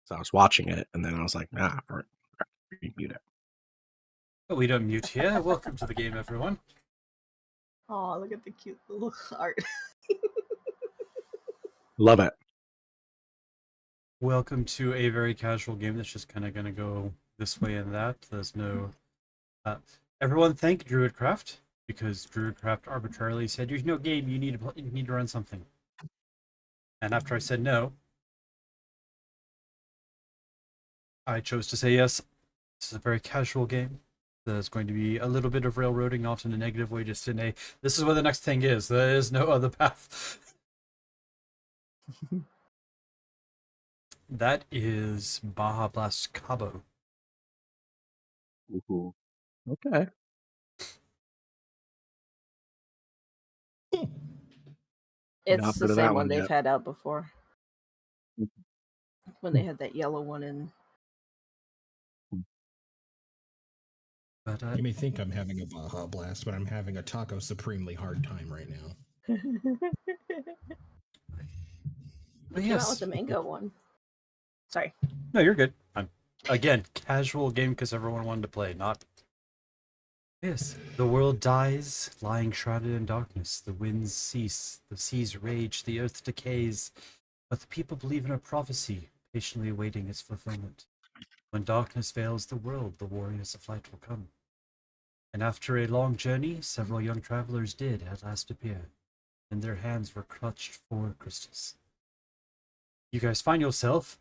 So I was watching it, and then I was like, "Nah, mute it." But we don't mute here. Welcome to the game, everyone. Oh, look at the cute little art. Love it. Welcome to a very casual game that's just kind of going to go this way and that. There's no... everyone thank Druidcraft, because Druidcraft arbitrarily said, "There's no game, you need to run something." And after I said no, I chose to say yes. This is a very casual game. There's going to be a little bit of railroading, not in a negative way, just in a, this is where the next thing is. There is no other path. That is Baja Blast Cabo. Ooh. Okay. It's Not the heard of that same one one they've yet. had out before. Mhm. When they had that yellow one in. But You may think I'm having a Baja Blast, but I'm having a Taco Supremely hard time right now. They came out with the mango one. Sorry. No, you're good. Again, casual game because everyone wanted to play, not... Yes, the world dies, lying shrouded in darkness. The winds cease, the seas rage, the earth decays. But the people believe in a prophecy, patiently awaiting its fulfillment. When darkness veils the world, the warriors of light will come. And after a long journey, several young travelers did at last appear. In their hands were clutched 4 crystals. You guys find yourself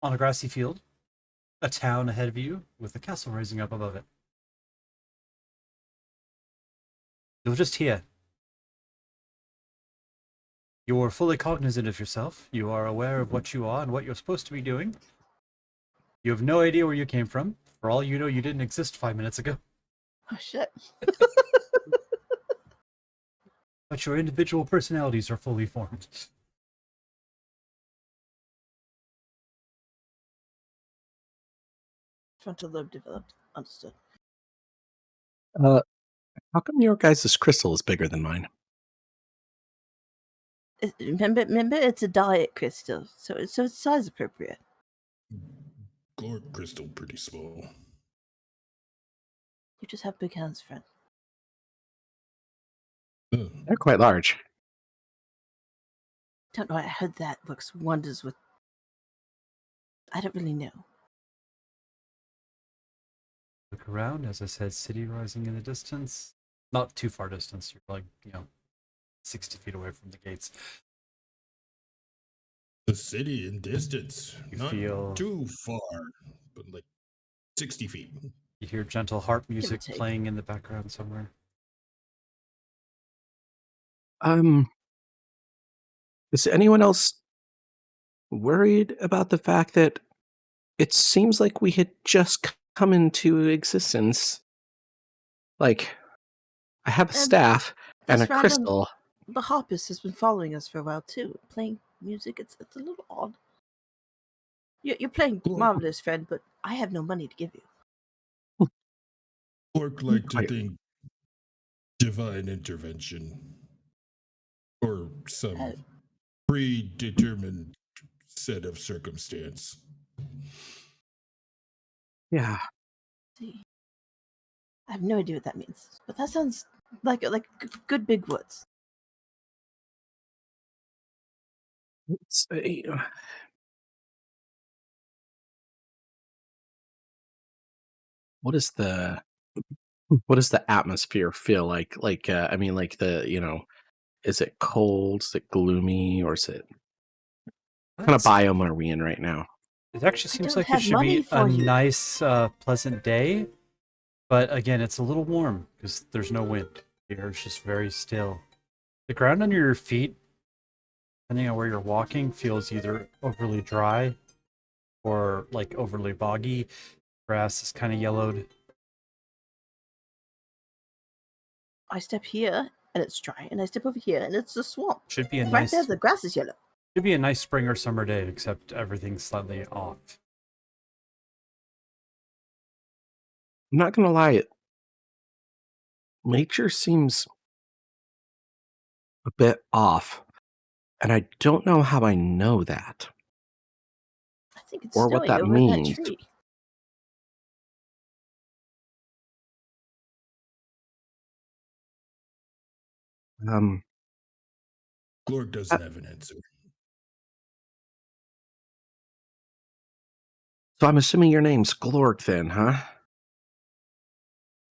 on a grassy field, a town ahead of you, with a castle rising up above it. You're just here. You're fully cognizant of yourself. You are aware of what you are and what you're supposed to be doing. You have no idea where you came from. For all you know, you didn't exist 5 minutes ago. Oh, shit. But your individual personalities are fully formed. Frontal lobe developed. Understood. How come your guys' crystal is bigger than mine? Remember, it's a diet crystal, so it's size appropriate. Gorg crystal pretty small. You just have big hands, friend. They're quite large. Don't know. I heard that works wonders with. I don't really know. Look around, as I said, city rising in the distance. Not too far distance. You're like, 60 feet away from the gates. The city in distance. You Not feel... too far, but like 60 feet. You hear gentle harp Give or music take. playing in the background somewhere. Is anyone else worried about the fact that it seems like we had just come into existence? Like, I have a staff and a This random crystal. the harpist has been following us for a while too, playing music. It's a little odd. You're playing Gorg, marvelous, friend, but I have no money to give you. Gorg like to I- think divine intervention. Or Uh, some predetermined set of circumstance. Yeah. See, I have no idea what that means, but that sounds like good big words. It's, what is the atmosphere feel like? Like, I mean, like is it cold? Is it gloomy? Or is it kind of biome are we in right now? It actually I seems don't like it have should money be for a you. nice, pleasant day. But again, it's a little warm because there's no wind. The air's just very still. The ground under your feet, depending on where you're walking, feels either overly dry or like overly boggy. Grass is kind of yellowed. I step here and it's dry, and I step over here and it's a swamp. Should be a Right there, nice, the grass is yellow. should be a nice spring or summer day, except everything's slightly off. I'm not gonna lie, nature seems a bit off, and I don't know how I know that. think it's or what snowing that over means. that tree. Um, Glork doesn't have an answer. so I'm assuming your name's Glork then, huh?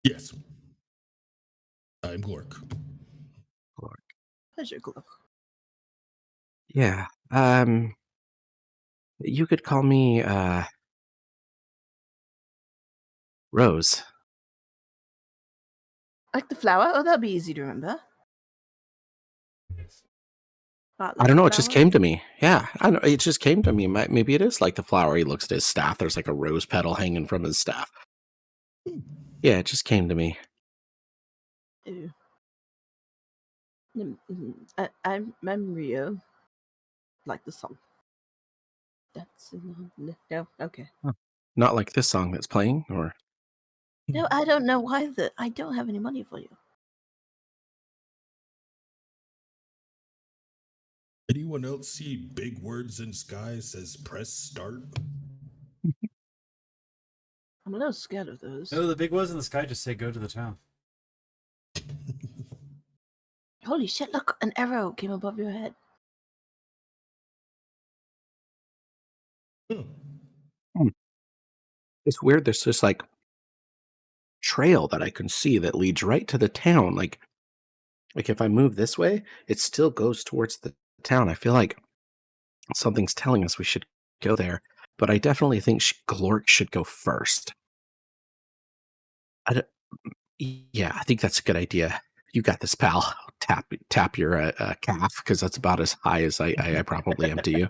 Yes. I'm Glork. Pleasure, Glow. Yeah. You could call me Rose. Like the flower? Oh, that'll be easy to remember. Yes. Not I like don't the know. It just flower? came to me. Yeah, I know. It just came to me. Maybe it is like the flower. He looks at his staff. There's like a rose petal hanging from his staff. Yeah, it just came to me. Ew. I'm Rio. Like the song. That's no. Okay. Not like this song that's playing, or No, I don't know why I don't have any money for you. Anyone else see big words in sky says press start? I'm a little scared of those. No, the big ones in the sky just say go to the town. Holy shit! Look, an arrow came above your head. Hmm. it's weird. There's this like trail that I can see that leads right to the town. Like if I move this way, it still goes towards the town. I feel like something's telling us we should go there, but I definitely think Glork should go first. I don't, yeah, I think that's a good idea. You got this, pal. Tap your calf because that's about as high as I probably am to you.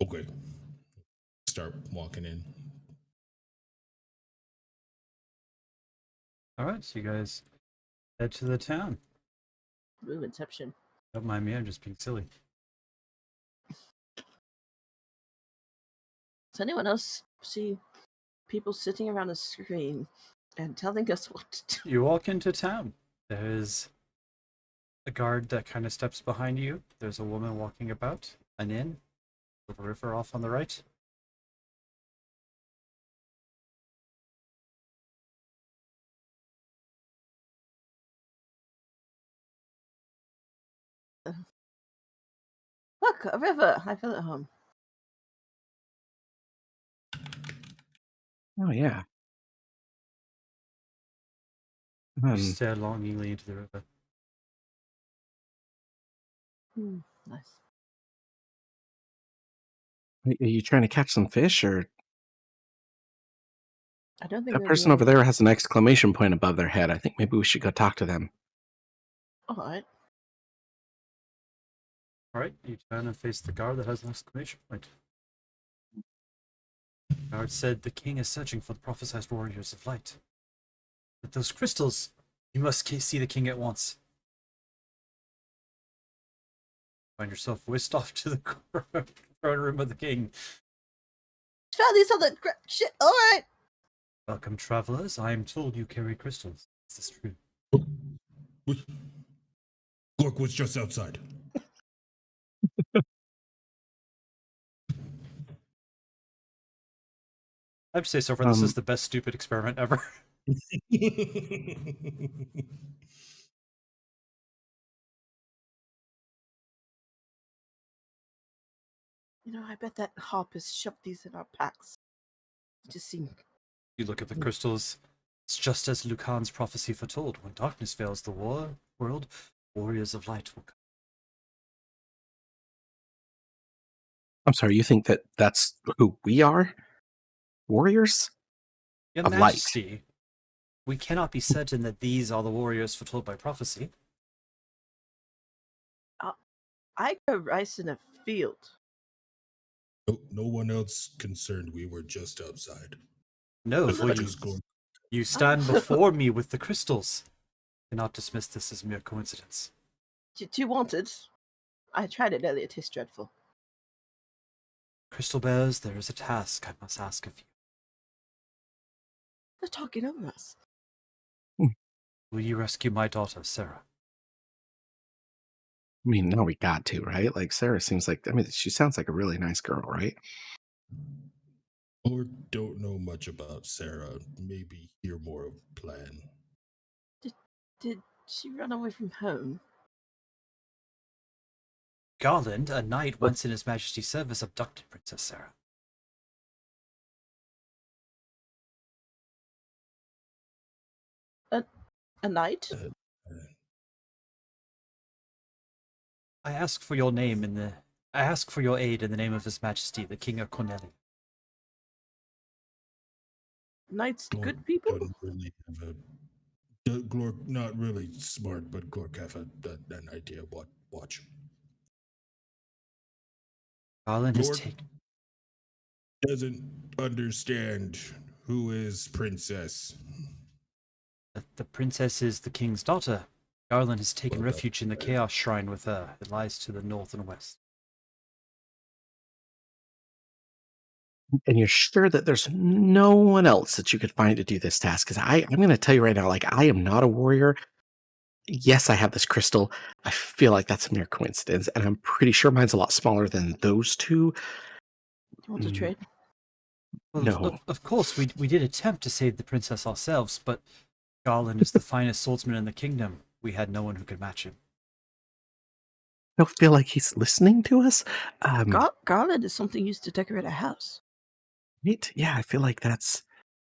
Okay. Start walking in. All right, so you guys head to the town. Ooh, Inception. Don't mind me, I'm just being silly. Does anyone else see people sitting around a screen and telling us what to do? You walk into town. There's a guard that kind of steps behind you. There's a woman walking about, an inn, with a river off on the right. Look, a river. I feel at home. Oh yeah. You stare longingly into the river. Nice. Are you trying to catch some fish, or I don't think that we're person doing over there has an exclamation point above their head? I think maybe we should go talk to them. All right. All right, you turn and face the guard that has an exclamation point. The guard said the king is searching for the prophesied warriors of light. With those crystals, you must see the king at once. Find yourself whisked off to the throne room of the king. Found these other shit. All right. Welcome, travelers. I am told you carry crystals. Is this true? Glork was just outside. I'd say so far this is the best stupid experiment ever. You know, I bet that harp has shoved these in our packs. It just seemed. You look at the crystals. It's just as Lucan's prophecy foretold. When darkness fails the world, warriors of light will come. I'm sorry. You think that that's who we are? Warriors Your of light. Majesty, we cannot be certain that these are the warriors foretold by prophecy. I grow rice in a field. No one else concerned. We were just outside. No, But for you, just going. you stand before me with the crystals. Cannot dismiss this as mere coincidence. Too wanted. I tried it earlier. It tastes dreadful. Crystal bears, there is a task I must ask of you. They're talking over us. Will you rescue my daughter, Sarah? I mean, now we got to, right? Like, Sarah seems like, I mean, she sounds like a really nice girl, right? Or don't know much about Sarah. Maybe hear more of plan. Did she run away from home? Garland, a knight What? once in His Majesty's service, abducted Princess Sarah. A knight? Uh, uh, I ask for your name in the. I ask for your aid in the name of His Majesty, the King of Cornelli. Knights Glork good people? doesn't really have a. Glork not really smart, but Glork have an idea what watch. Garland has Glork taken. doesn't understand who is princess. The princess is the king's daughter. Garland has taken Well, refuge in the Chaos Shrine with her. It lies to the north and west. And you're sure that there's no one else that you could find to do this task? Because I'm going to tell you right now, like, I am not a warrior. Yes, I have this crystal. I feel like that's a mere coincidence, and I'm pretty sure mine's a lot smaller than those two. You want to Mm, trade? Well, No. of course, we did attempt to save the princess ourselves, but Garland is the finest swordsman in the kingdom. We had no one who could match him. I don't feel like he's listening to us. Garland is something used to decorate a house. Right? Yeah, I feel like that's,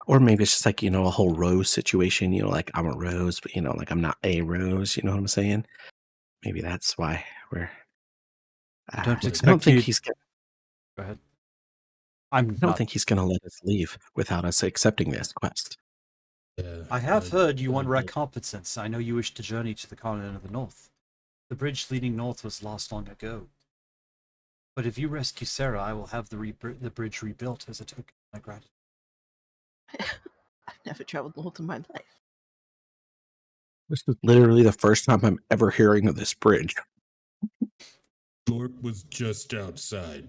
or maybe it's just like, a whole rose situation, like I'm a rose, but like I'm not a rose, you know what I'm saying? Maybe that's why I don't I Like, don't expect think you. he's gonna, Go ahead. I'm I don't not. think he's gonna let us leave without us accepting this quest. I have heard you want I- recompense. I know you wish to journey to the continent of the north. The bridge leading north was lost long ago. But if you rescue Sarah, I will have the bridge rebuilt as a token of my gratitude. I've never traveled north in my life. This is literally the first time I'm ever hearing of this bridge. Glork was just outside.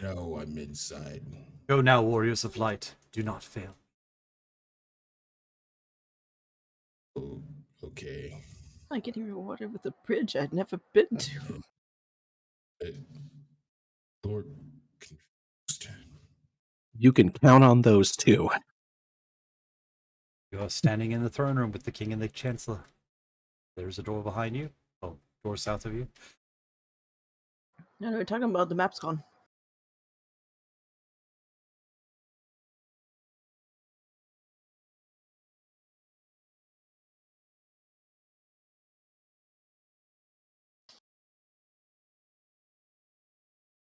Now I'm inside. Go now, warriors of light. Do not fail. Oh, okay. I'm getting rewarded with a bridge I'd never been to. Glork confused. You can count on those two. You are standing in the throne room with the king and the chancellor. There's a door behind you. Oh, door south of you. No, we're talking about the map's gone.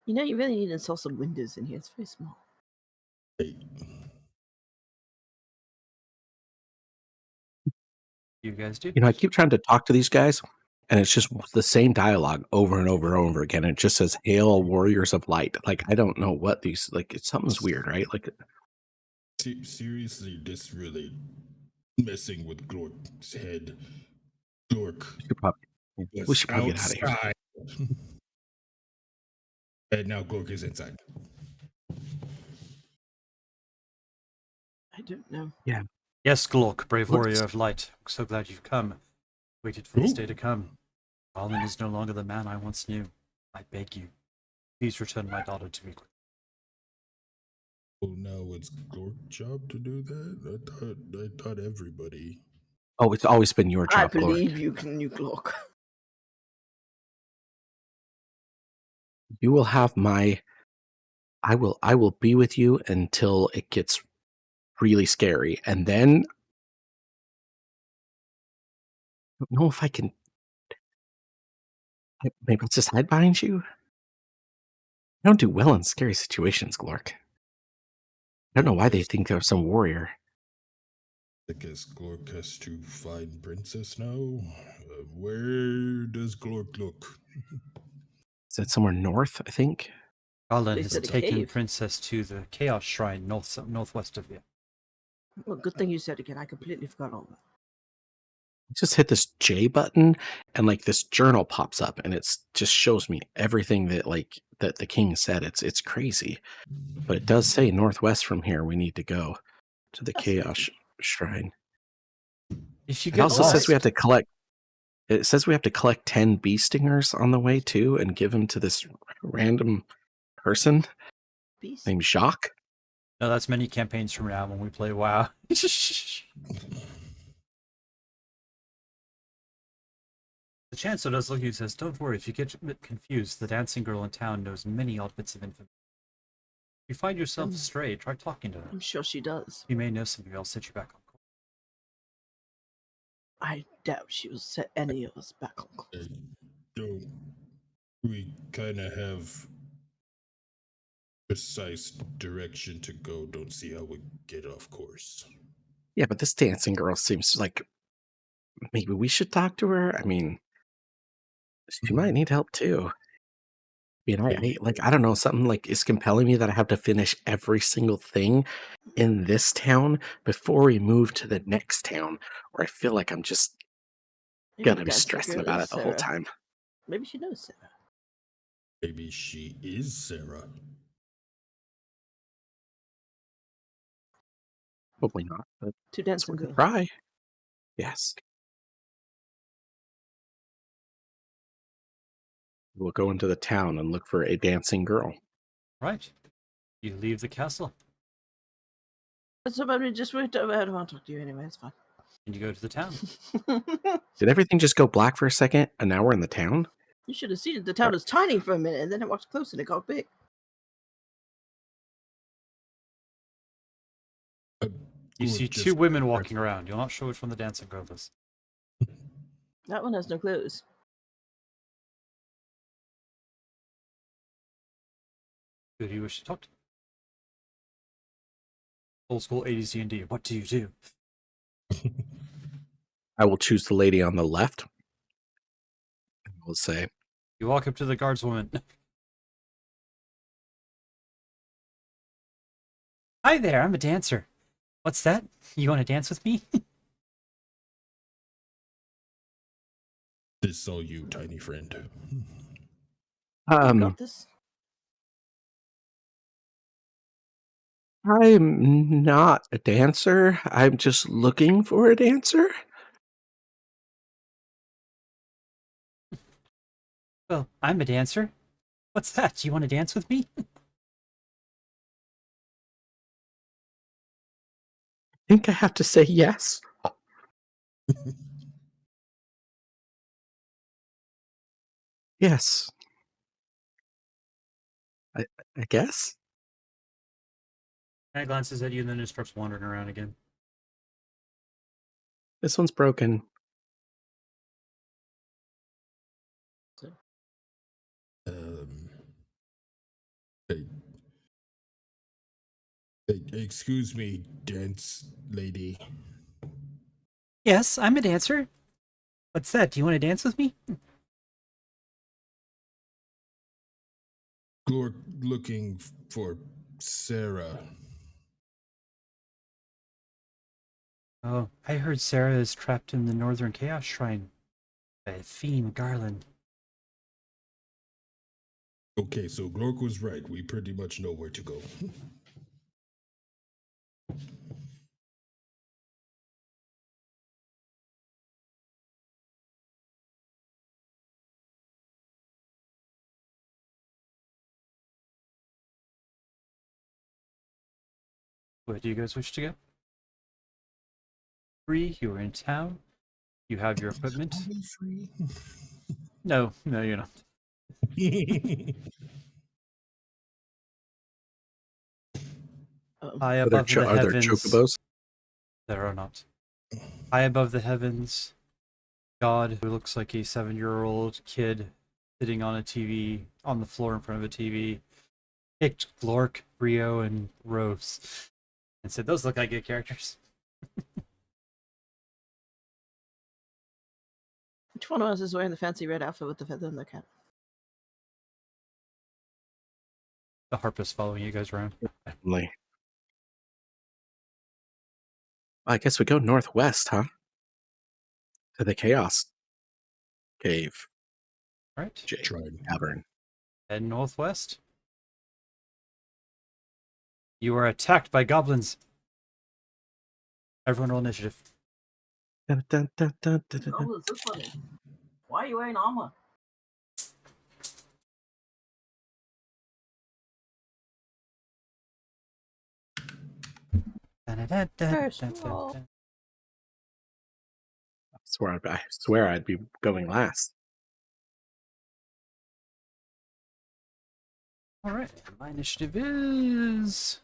You really need to install some windows in here. It's very small. Hey, You guys do? I keep trying to talk to these guys, and it's just the same dialogue over and over and over again. It just says, "Hail, warriors of light." Like, I don't know what these, like, something's weird, right? Like, seriously, this really messing with Glork's head. Glork we was should probably get out of here. outside. And now Glork is inside. I don't know. Yes, Glork, brave Looks- warrior of light. I'm so glad you've come. Waited for this Ooh. day to come. Garland is no longer the man I once knew. I beg you, please return my daughter to me. Well, now it's Glork's job to do that. I thought everybody. Oh, it's always been your I job, Lord. believe you can, you Glock. You will have my. I will be with you until it gets really scary, and then I don't know if I can. Maybe I'll just hide behind you. I don't do well in scary situations, Glork. I don't know why they think they're some warrior. I guess Glork has to find Princess now. Where does Glork look? Is that somewhere north? I think. Garland They has said a taken cave. Princess to the Chaos Shrine northwest of you. Well, good thing you said again. I completely forgot all that. Just hit this J button, and like this journal pops up, and it's just shows me everything that the king said. It's crazy, but it does say northwest from here. We need to go to the That's Chaos easy. Shrine. If you It get also lost, says we have to collect. It says we have to collect 10 bee stingers on the way too and give them to this random person Beast. named Jacques. No, that's many campaigns from now when we play WoW. The Chancellor does look at you and says, "Don't worry, if you get a bit confused, the dancing girl in town knows many odd bits of information. If you find yourself astray, try talking to her. I'm sure she does. You may know something, I'll set you back on course." I doubt she will set any of us back on course. Don't we kind of have precise direction to go? Don't see how we get off course. Yeah, but this dancing girl seems like maybe we should talk to her. I mean, she might need help too. You know, I don't know, something like is compelling me that I have to finish every single thing in this town before we move to the next town, or I feel like I'm just Maybe gonna be dancing stressing girl about is it the whole Sarah. time. Maybe she knows Sarah. Maybe she is Sarah. Probably not, but Two it's dancing worth a girls. try. Yes. We'll go into the town and look for a dancing girl. Right. You leave the castle, Somebody just wait. I don't want to talk to you anyway. It's fine. and you go to the town. Did everything just go black for a second, and now we're in the town? You should have seen it. The town was tiny for a minute, and then I walked close and it got big. You Glork see just- two women walking around. You're not sure which one the dancing girl is. That one has no clothes. Who do you wish to talk to? Old school 80s D&D. What do you do? I will choose the lady on the left. And we'll say, You walk up to the guardswoman. Hi there, I'm a dancer. What's that? You want to dance with me? This all you, tiny friend. You got this. I'm not a dancer. I'm just looking for a dancer. Well, I'm a dancer. What's that? Do you want to dance with me? I think I have to say yes. Yes. I guess. Kind of glances at you and then just starts wandering around again. This one's broken. Hey, hey, excuse me, dance lady. Yes, I'm a dancer. What's that? Do you want to dance with me? Glork looking for Sarah. Oh, I heard Sarah is trapped in the Northern Chaos Shrine by Fiend Garland. Okay, so Glork was right. We pretty much know where to go. Where do you guys wish to go? Free, you are in town. You have your equipment. Free. No, you're not. High Are there, above the are there heavens. chocobos? There are not. High above the heavens, God, who looks like a 7-year-old kid sitting on a TV, on the floor in front of a TV, picked Glork, Brio, and Rose, and said, "Those look like good characters." Which one of us is wearing the fancy red outfit with the feather in the cap? The harpist following you guys around. Like, I guess we go northwest, huh? To the Chaos Cave Right? Tried. Cavern. Head northwest. You are attacked by goblins. Everyone roll initiative. Dun, dun, dun, dun, dun, dun, dun. Oh, it's so funny. Why are you wearing armor? First roll. I swear I'd be going last. All right, my initiative is.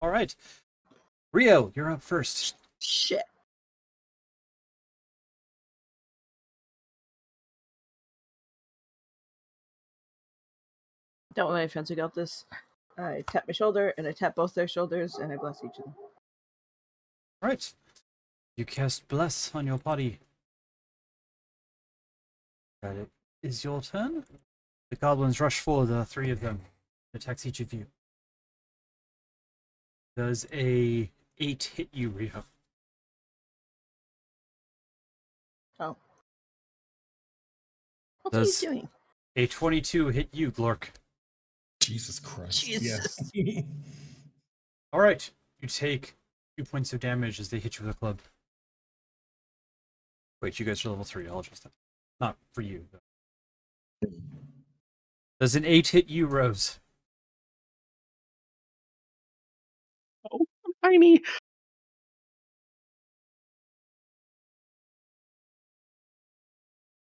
All right, Rio, you're up first. Shit. Don't let any fancy got this. I tap my shoulder and I tap both their shoulders and I bless each of them. All right, you cast Bless on your body. That it is your turn. The goblins rush forward, the three of them. Attacks each of you. Does a 8 hit you, Rio? Oh. What's Does- he doing? A 22 hit you, Glork. Jesus Christ. Jesus. Yeah. All right, you take 2 points of damage as they hit you with a club. Wait, you guys are level 3. I'll adjust that. Not for you. Though. Does an 8 hit you, Rose? Oh, tiny.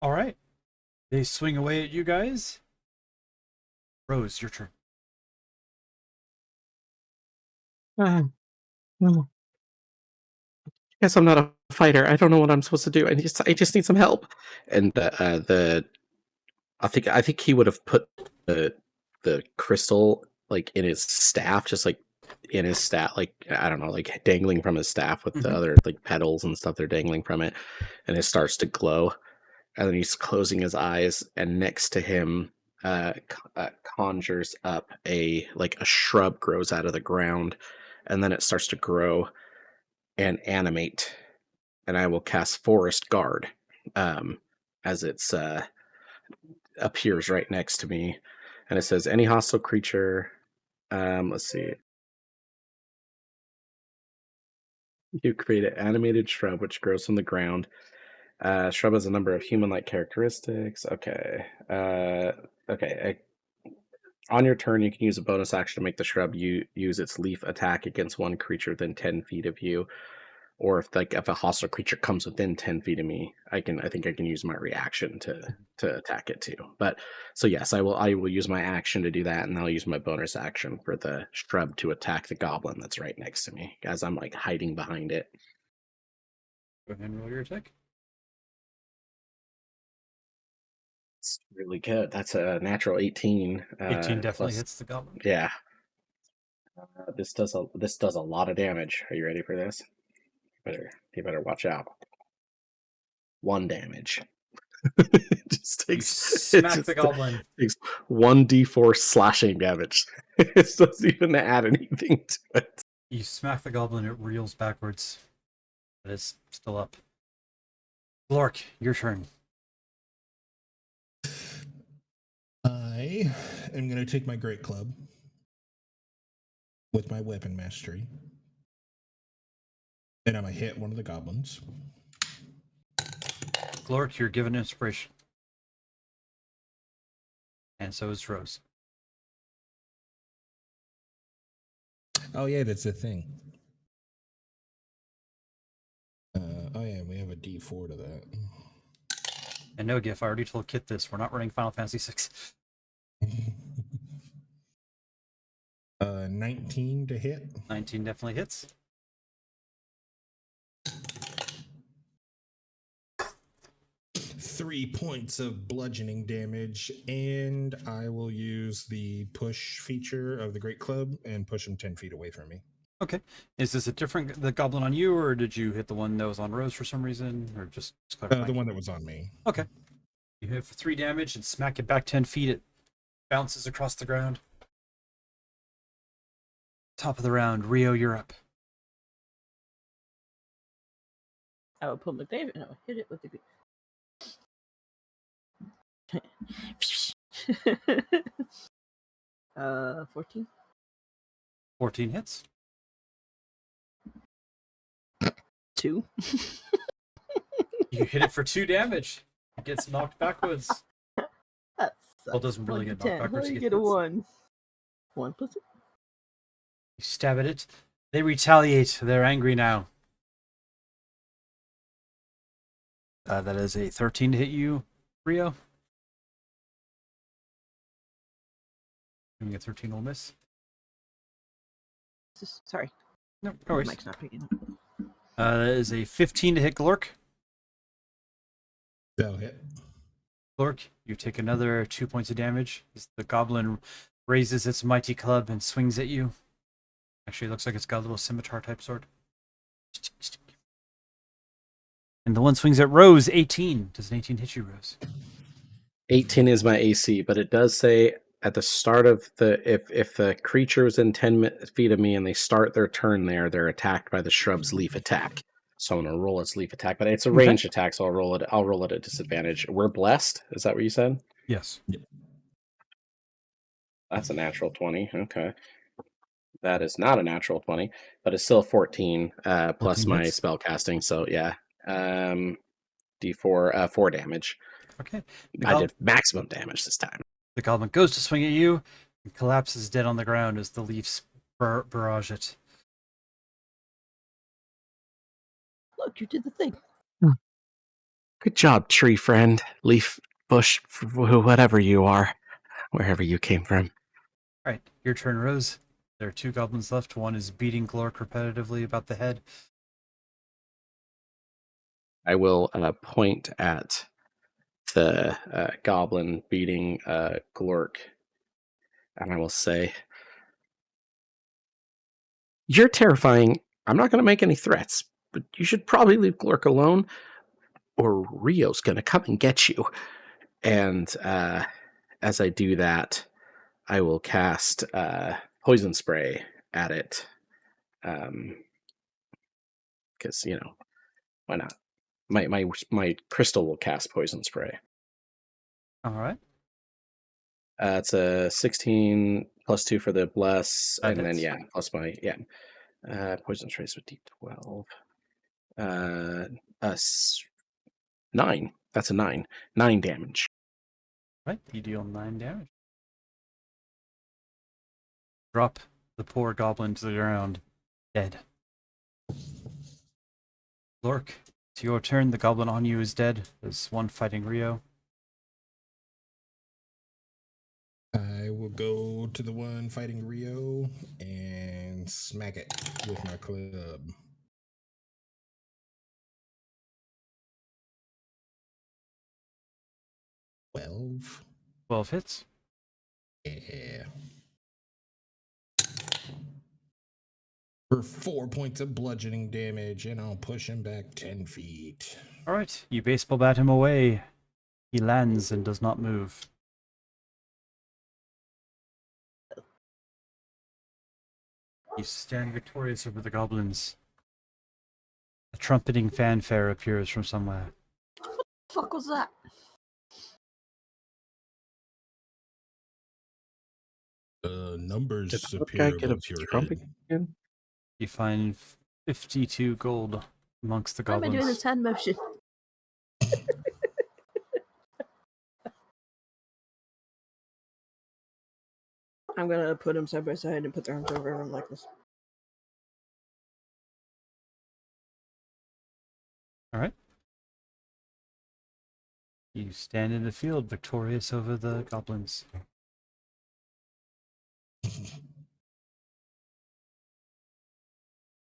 All right. They swing away at you guys. Rose, your turn. Well, guess I'm not a fighter. I don't know what I'm supposed to do. I just need some help. And I think he would have put the crystal like in his staff, just like in his staff, like I don't know, like dangling from his staff with the Mhm. other like petals and stuff. They're dangling from it, and it starts to glow. And then he's closing his eyes, and next to him, conjures up a shrub grows out of the ground, and then it starts to grow and animate. And I will cast Forest Guard, as it's appears right next to me, and it says any hostile creature. Let's see. You create an animated shrub which grows from the ground. Shrub has a number of human-like characteristics. Okay. Okay. On your turn, you can use a bonus action to make the shrub use its leaf attack against one creature within 10 feet of you. Or if a hostile creature comes within 10 feet of me, I think I can use my reaction to attack it too. But so yes, I will use my action to do that, and I'll use my bonus action for the shrub to attack the goblin that's right next to me, as I'm like hiding behind it. Go ahead and roll your attack. It's really good. That's a natural 18. 18 definitely plus- hits the goblin. Yeah. This does a lot of damage. Are you ready for this? You better watch out. 1 damage. It just You takes smack the goblin. Takes 1d4 slashing damage. It doesn't even add anything to it. You smack the goblin, it reels backwards. But it's still up. Glork, your turn. I am going to take my great club with my weapon mastery, and I'm going to hit one of the goblins. Glork, you're given inspiration. And so is Rose. Oh yeah, that's the thing. Oh yeah, we have a D4 to that. And no, Gif, I already told Kit this. We're not running Final Fantasy VI. 19 to hit. 19 definitely hits. Three points of bludgeoning damage, and I will use the push feature of the Great Club and push him 10 feet away from me. Okay. Is this a different the goblin on you, or did you hit the one that was on Rose for some reason, or just clarifying? The one that was on me. Okay. You hit for 3 damage and smack it back 10 feet. It bounces across the ground. Top of the round, Rio, you're up. I would pull McDavid and I would hit it with the. 14. 14 hits. 2. You hit it for 2 damage. Gets knocked backwards. That's Well, doesn't really get knocked backwards, How he you gets get a hits. 1? 1 pussy? You stab at it. They retaliate. They're angry now. That is a 13 to hit you, Rio. Doing a 13 will miss. Sorry, No, no the worries. mic's not picking up. That is a 15 to hit Glork. That'll hit. Glork, you take another 2 points of damage as the goblin raises its mighty club and swings at you. Actually, it looks like it's got a little scimitar type sword. And the one swings at Rose, 18. Does an 18 hit you, Rose? 18 is my AC, but it does say at the start of the if the creature is in 10 feet of me and they start their turn there, they're attacked by the shrub's leaf attack. So I'm gonna roll its leaf attack, but it's a Okay. ranged attack, so I'll roll it at disadvantage. We're blessed. Is that what you said? Yes. That's a natural 20. Okay. That is not a natural 20, but it's still 14 plus 14 my hits. spell casting. So yeah. D4 4 damage. Okay. I did maximum damage this time. The goblin goes to swing at you and collapses dead on the ground as the leaves barrage it. Look, you did the thing. Good job, tree friend, leaf, bush, whatever you are, wherever you came from. All right, your turn, Rose. There are 2 goblins left. One is beating Glork repetitively about the head. I will point at the goblin beating Glork, and I will say, "You're terrifying. I'm not going to make any threats, but you should probably leave Glork alone, or Rio's going to come and get you." And as I do that, I will cast poison spray at it. Because, why not? My crystal will cast poison spray. All right. It's a 16 plus 2 for the bless, That and then hits. plus my poison spray with D12. 9. That's a 9. 9 damage. Right, you deal 9 damage. Drop the poor goblin to the ground, dead. Glork, it's your turn. The goblin on you is dead. There's one fighting Rio. I will go to the one fighting Rio and smack it with my club. Twelve. 12 hits. Yeah. For 4 points of bludgeoning damage, and I'll push him back 10 feet. All right, you baseball bat him away. He lands and does not move. You stand victorious over the goblins. A trumpeting fanfare appears from somewhere. What the fuck was that? Numbers Did the appear guy get a above your trumpet head. again? You find 52 gold amongst the Why am I doing goblins. this hand motion? I'm gonna put them side by side and put their arms over them like this. All right. You stand in the field victorious over the goblins.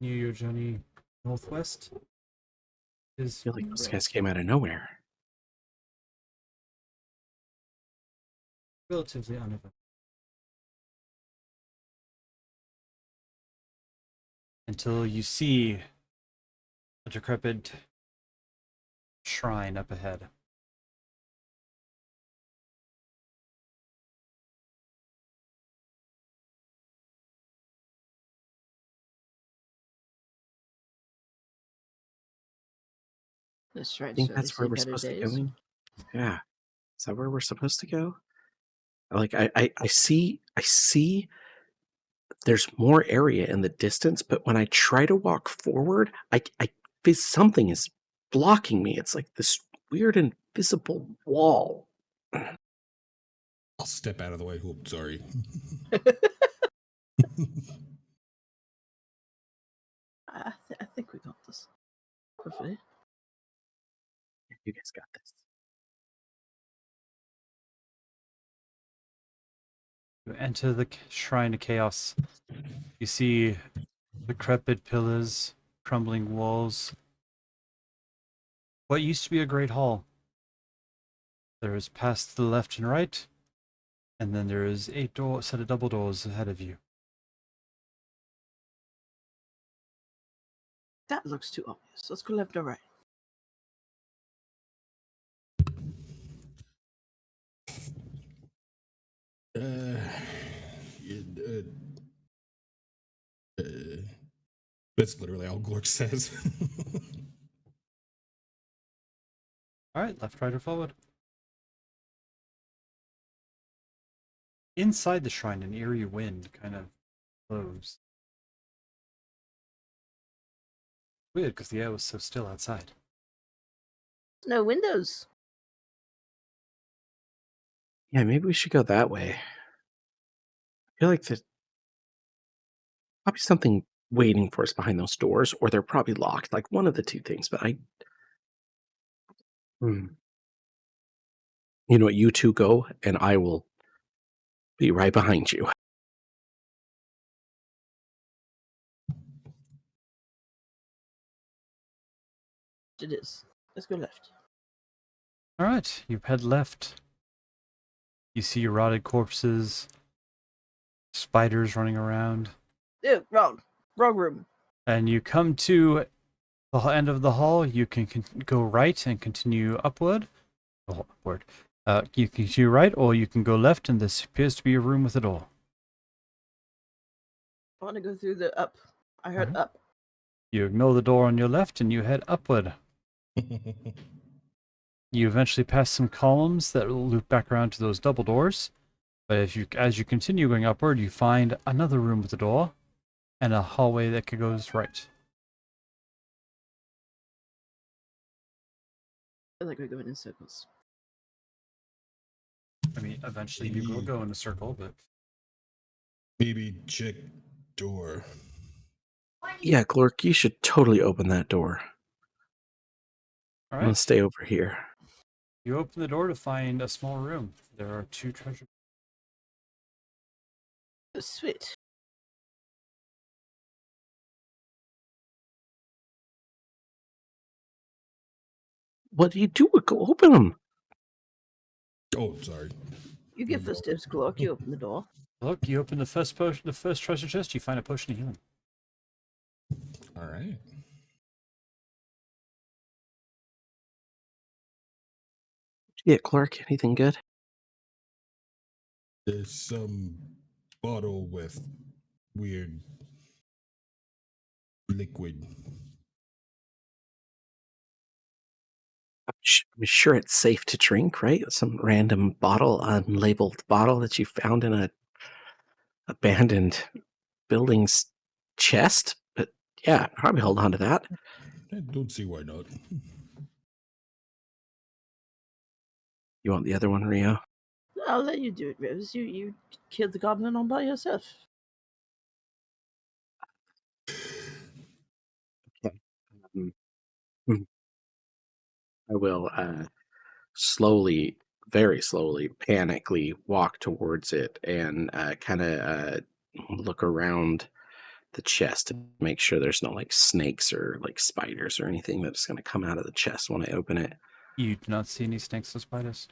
Your journey northwest I is feel like those guys came out of nowhere. relatively uneventful. Until you see a decrepit shrine up ahead. That's right. I think So that's they where say we're better supposed to days. go. Yeah. Is that where we're supposed to go? Like I see there's more area in the distance, but when I try to walk forward, I feel something is blocking me. It's like this weird invisible wall. I'll step out of the way. Oh, sorry. I think we got this. Hopefully. You guys got this. You enter the Shrine of Chaos. You see decrepit pillars, crumbling walls. What used to be a great hall. There is past the left and right, and then there is a set of double doors ahead of you. That looks too obvious. Let's go left or right. Uh, yeah, that's literally all Glork says. All right, left, right, or forward. Inside the shrine, an eerie wind kind of blows. Weird, because the air was so still outside. No windows. Yeah, maybe we should go that way. I feel like there's probably something waiting for us behind those doors, or they're probably locked. Like one of the two things. But you know what? You two go, and I will be right behind you. It is. Let's go left. All right, you head left. You see rotted corpses, spiders running around, Ew, wrong. Wrong room. and you come to the end of the hall. You can go right and continue upward. Oh, upward. You can continue right, or you can go left, and this appears to be a room with a door. I want to go through the up. I heard Alright. up. You ignore the door on your left, and you head upward. You eventually pass some columns that will loop back around to those double doors. But as you continue going upward, you find another room with a door and a hallway that goes right. I feel like we're going in circles. I mean, eventually you will go in a circle, but Maybe check door. Yeah, Glork, you should totally open that door. all I'm gonna right. stay over here. You open the door to find a small room. There are two treasure. Oh, sweet. What do you do? Go open them. Oh, sorry. You get first dibs, Glork. You open the door. Look, you open the first potion, the first treasure chest. You find a potion of healing. All right. Yeah, Clark, anything good? There's some bottle with weird liquid. I'm sure it's safe to drink, right? Some random bottle, unlabeled bottle that you found in a abandoned building's chest. But yeah, probably hold on to that. I don't see why not. You want the other one, Rio? I'll let you do it, Rose. You killed the goblin all by yourself. Okay. Um, hmm. I will slowly, very slowly, panically walk towards it and kind of look around the chest to make sure there's no like snakes or like spiders or anything that's going to come out of the chest when I open it. You do not see any snakes or spiders.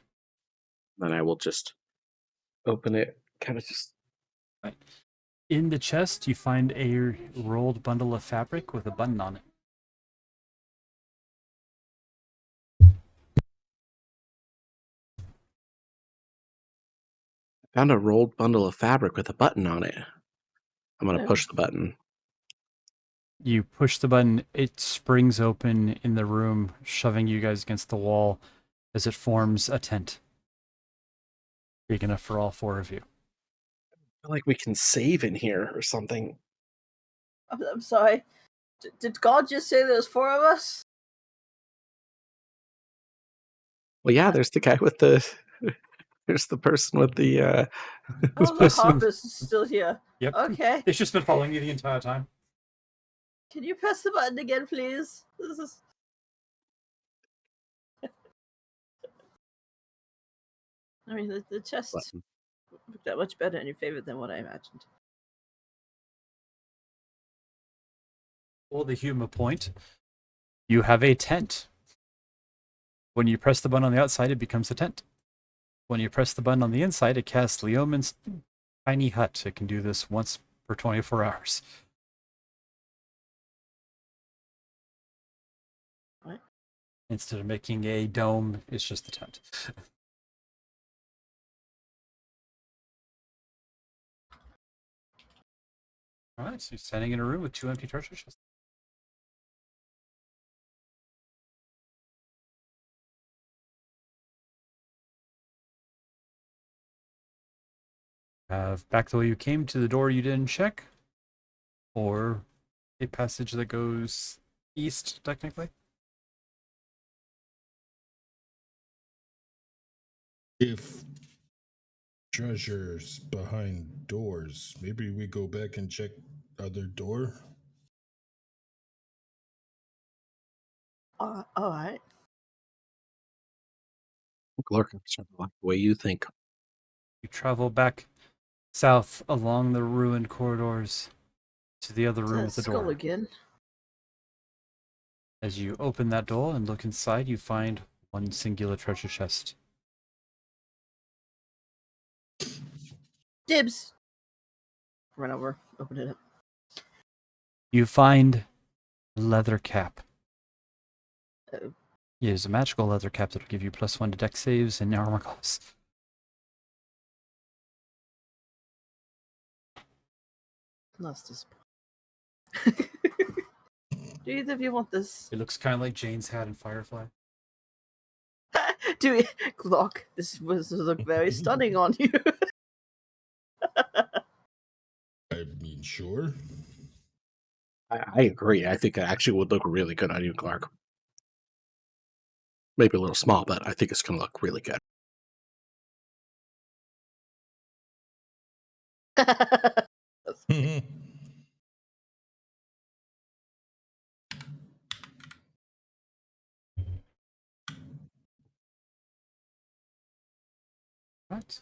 Then I will just open it, kind of just. Right. In the chest, you find a rolled bundle of fabric with a button on it. Found a rolled bundle of fabric with a button on it. I'm going to Oh. push the button. You push the button, it springs open in the room, shoving you guys against the wall as it forms a tent. Big enough for all four of you. I feel like we can save in here or something. I'm sorry. Did God just say there's four of us? Well, yeah, there's the guy with the there's the person with the Oh, the Person- harpist is still here. Yep. Okay. It's just been following you the entire time. Can you press the button again, please? This is. I mean, the chest button. looked that much better in your favor than what I imagined. For the humor point, you have a tent. When you press the button on the outside, it becomes a tent. When you press the button on the inside, it casts Leoman's tiny hut. It can do this once per 24 hours. What? Instead of making a dome, it's just a tent. Alright, so you're standing in a room with 2 empty treasure chests. Back the way you came to the door you didn't check, or a passage that goes east, technically. If treasures behind doors, maybe we go back and check other door. All right. Glork, I'm sorry, the way you think. You travel back south along the ruined corridors to the other room That with the skull door. again. As you open that door and look inside, you find one singular treasure chest. Dibs. Run over. Open it up. You find a leather cap. Oh. It is a magical leather cap that will give you +1 to dex saves and armor class. Lost his. Do either of you want this? It looks kind of like Jane's hat in Firefly. Do we, Glock? This was look very stunning on you. I mean, sure. I agree. I think it actually would look really good on you, Clark. Maybe a little small, but I think it's going to look really good. Right.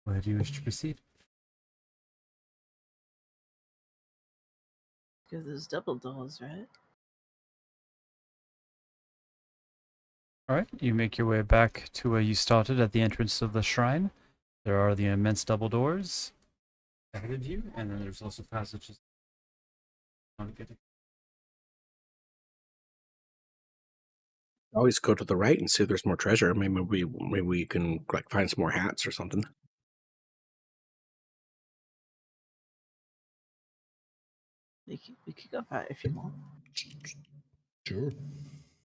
Where do you wish to proceed? Because there's double doors, right? Alright, you make your way back to where you started at the entrance of the shrine. There are the immense double doors ahead of you, and then there's also passages. Always go to the right and see if there's more treasure. Maybe we can like find some more hats or something. We could go back if you want. Sure.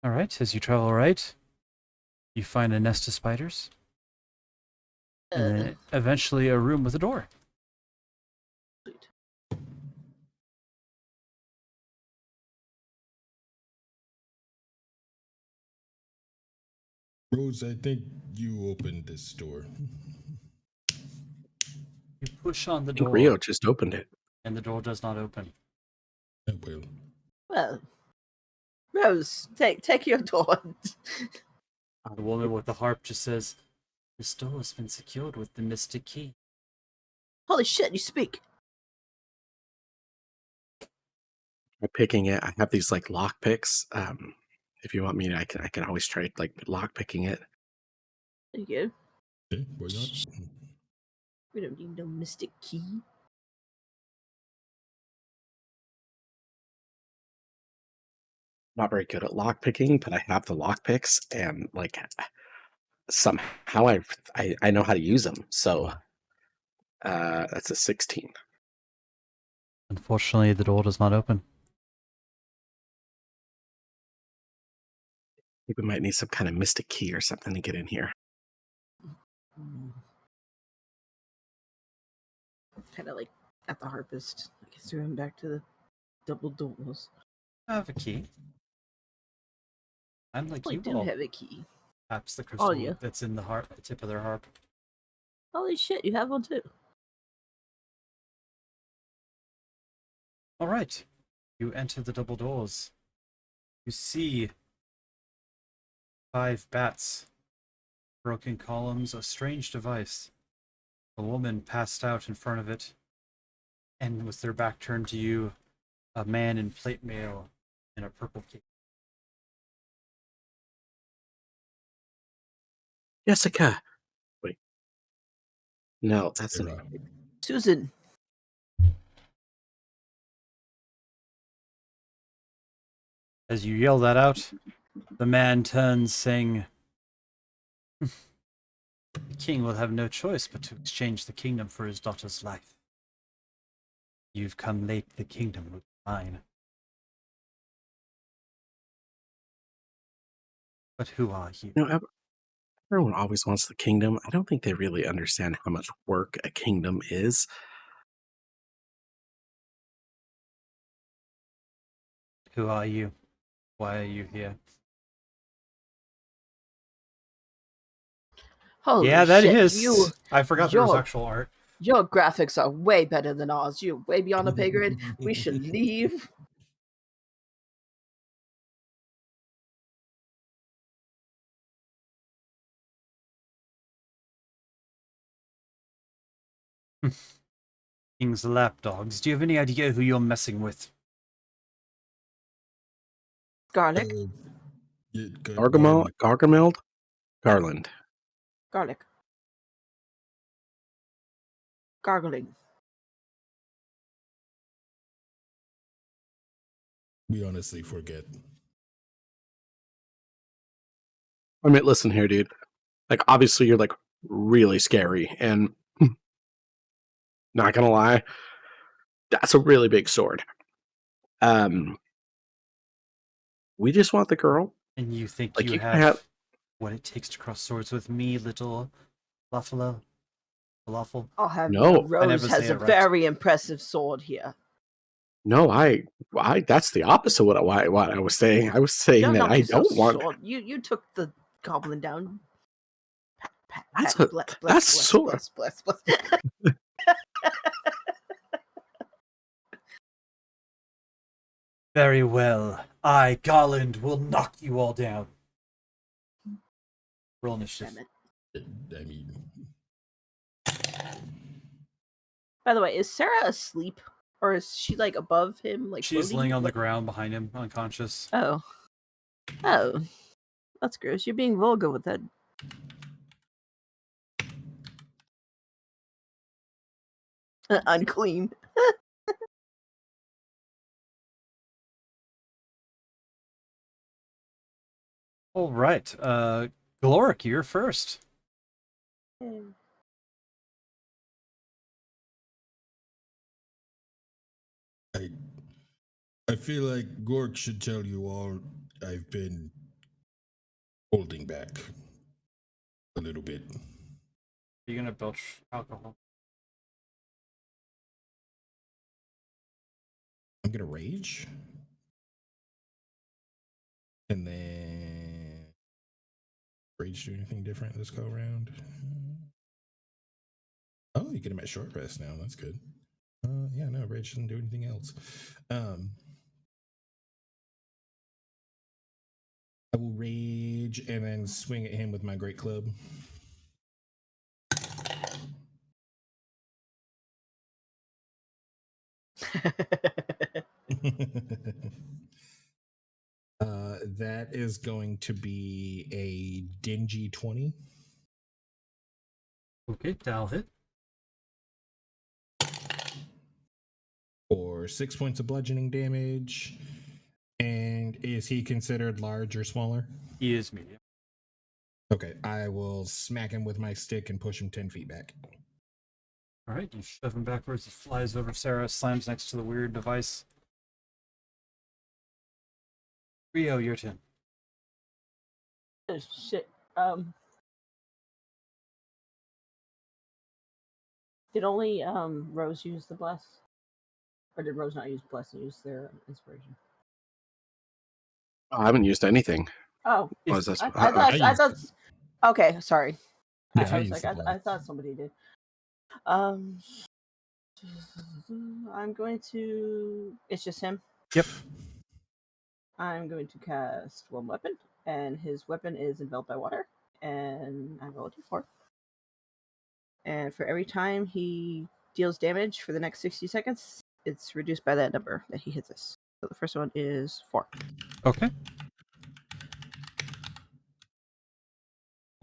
Alright, as you travel right, you find a nest of spiders, and then eventually a room with a door. Sweet. Rose, I think you opened this door. You push on the I think door, Rio just opened it. and the door does not open. I will. Well, Rose, take your door. The woman with the harp just says, "This door has been secured with the mystic key." Holy shit, you speak. I'm picking it. I have these like lock picks. If you want me, I can always try like lock picking it. There you go. Okay, why not? We don't need no mystic key. Not very good at lock picking, but I have the lock picks, and like somehow I know how to use them. So that's a 16. Unfortunately, the door does not open. I think we might need some kind of mystic key or something to get in here. Kind of like at the harpist. I guess threw him back to the double doors. I have a key. I'm like I you do all. have a key. Taps the crystal yeah. that's in the harp, the tip of their harp. Holy shit, you have one too. All right. You enter the double doors. You see 5 bats, broken columns, a strange device. A woman passed out in front of it, and with their back turned to you, a man in plate mail in a purple cape. Jessica. Wait. No, that's not. Sarah. Susan. As you yell that out, the man turns, saying, "The king will have no choice but to exchange the kingdom for his daughter's life. You've come late, the kingdom will be mine. But who are you?" Everyone always wants the kingdom. I don't think they really understand how much work a kingdom is. Who are you? Why are you here? Holy Yeah, that shit. is. I forgot there was your- actual art. Your graphics are way better than ours. You're way beyond the pay grade. We should leave. King's lapdogs. Do you have any idea who you're messing with? Garlic. Yeah, good. Gargamel? Garland. Garlic. Gargling. We honestly forget. I mean, listen here, dude. Like, obviously, you're like really scary, and not gonna lie, that's a really big sword. We just want the girl. And you think Like, you you can have, have- what it takes to cross swords with me, little falafel? Falafel? I'll have No, you. I Rose never has say a it right. very impressive sword here. No, that's the opposite of what I was saying. I was saying Don't that knock I yourself don't want. short. You took the goblin down. Pat, pat, That's pat. a- Bless, that's bless, sword. bless, bless, bless. Very well. I, Garland, will knock you all down. Roll initiative. Damn it. I mean, By the way, is Sarah asleep? Or is she like above him? Like She's floating? laying on the ground behind him, unconscious. Oh. Oh. That's gross. You're being vulgar with that. Unclean. All right. Gloric, you're first. I feel like Gork should tell you all I've been holding back a little bit. You're gonna belch alcohol. I'm gonna rage. And then rage do anything different this go around? Oh, you get him at short rest now. That's good. Yeah, no, rage doesn't do anything else. I will rage and then swing at him with my great club. That is going to be a dingy 20. Okay, that'll hit. For 6 points of bludgeoning damage. And is he considered large or smaller? He is medium. Okay, I will smack him with my stick and push him 10 feet back. All right, you shove him backwards. He flies over Sarah, slams next to the weird device. Rio, your turn. Oh, shit. Did only Rose use the bless? Or did Rose not use bless and use their inspiration? I haven't used anything. Oh, If- Was this? I thought. Okay, sorry. Yeah, I was used like, the I blast. thought somebody did. I'm going to. It's just him. Yep. I'm going to cast one weapon, and his weapon is enveloped by water, and I roll a d4. And for every time he deals damage for the next 60 seconds, it's reduced by that number that he hits us. So the first one is 4. Okay.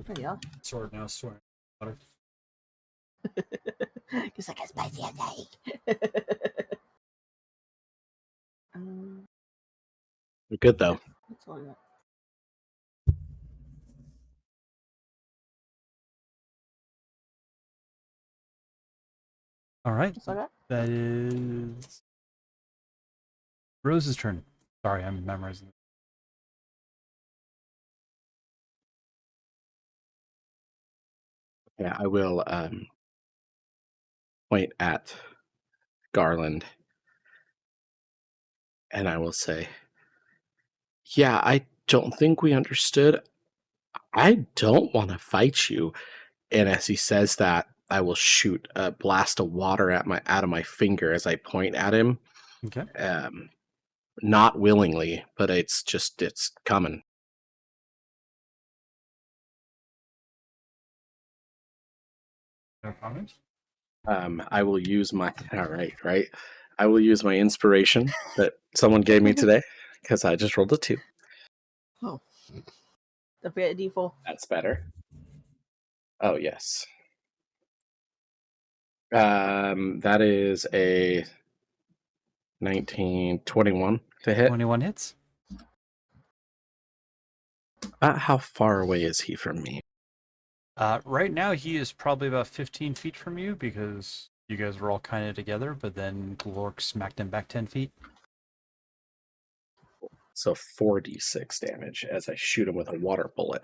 There you go. Sword now, sword. Water. Just like a spicy attack. You're good though. That's all I got. All right. That's all I got. That is Rose's turn. Sorry, I'm memorizing. Yeah, I will point at Garland and I will say, yeah, I don't think we understood. I don't want to fight you. And as he says that, I will shoot a blast of water out of my finger as I point at him. Okay. Not willingly, but it's coming. No comment. I will use my right. I will use my inspiration that someone gave me today because I just rolled a 2. Oh. Don't forget a d4. That's better. Oh yes. That is a 1921 to hit. 21 hits. How far away is he from me? Right now, he is probably about 15 feet from you because you guys were all kind of together, but then Glork smacked him back 10 feet. So 4d6 damage as I shoot him with a water bullet.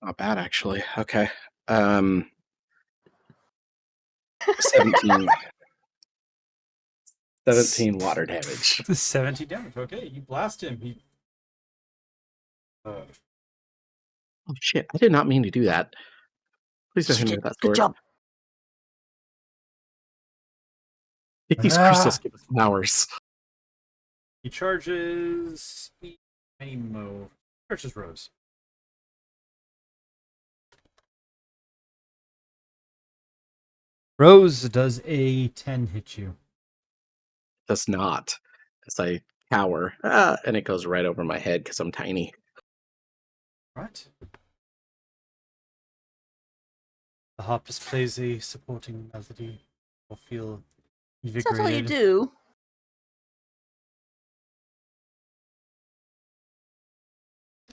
Not bad, actually. Okay. 17. 17 water damage. 17 damage. Okay, you blast him. He. Oh shit! I did not mean to do that. Please don't hit me with that Good sword. job. These crystals give us powers. He charges. Amo. Charges Rose. Rose, does a 10 hit you? Does not. As I cower, and it goes right over my head because I'm tiny. Right. The harp just plays a supporting melody. Will feel That's all you invigorated. do.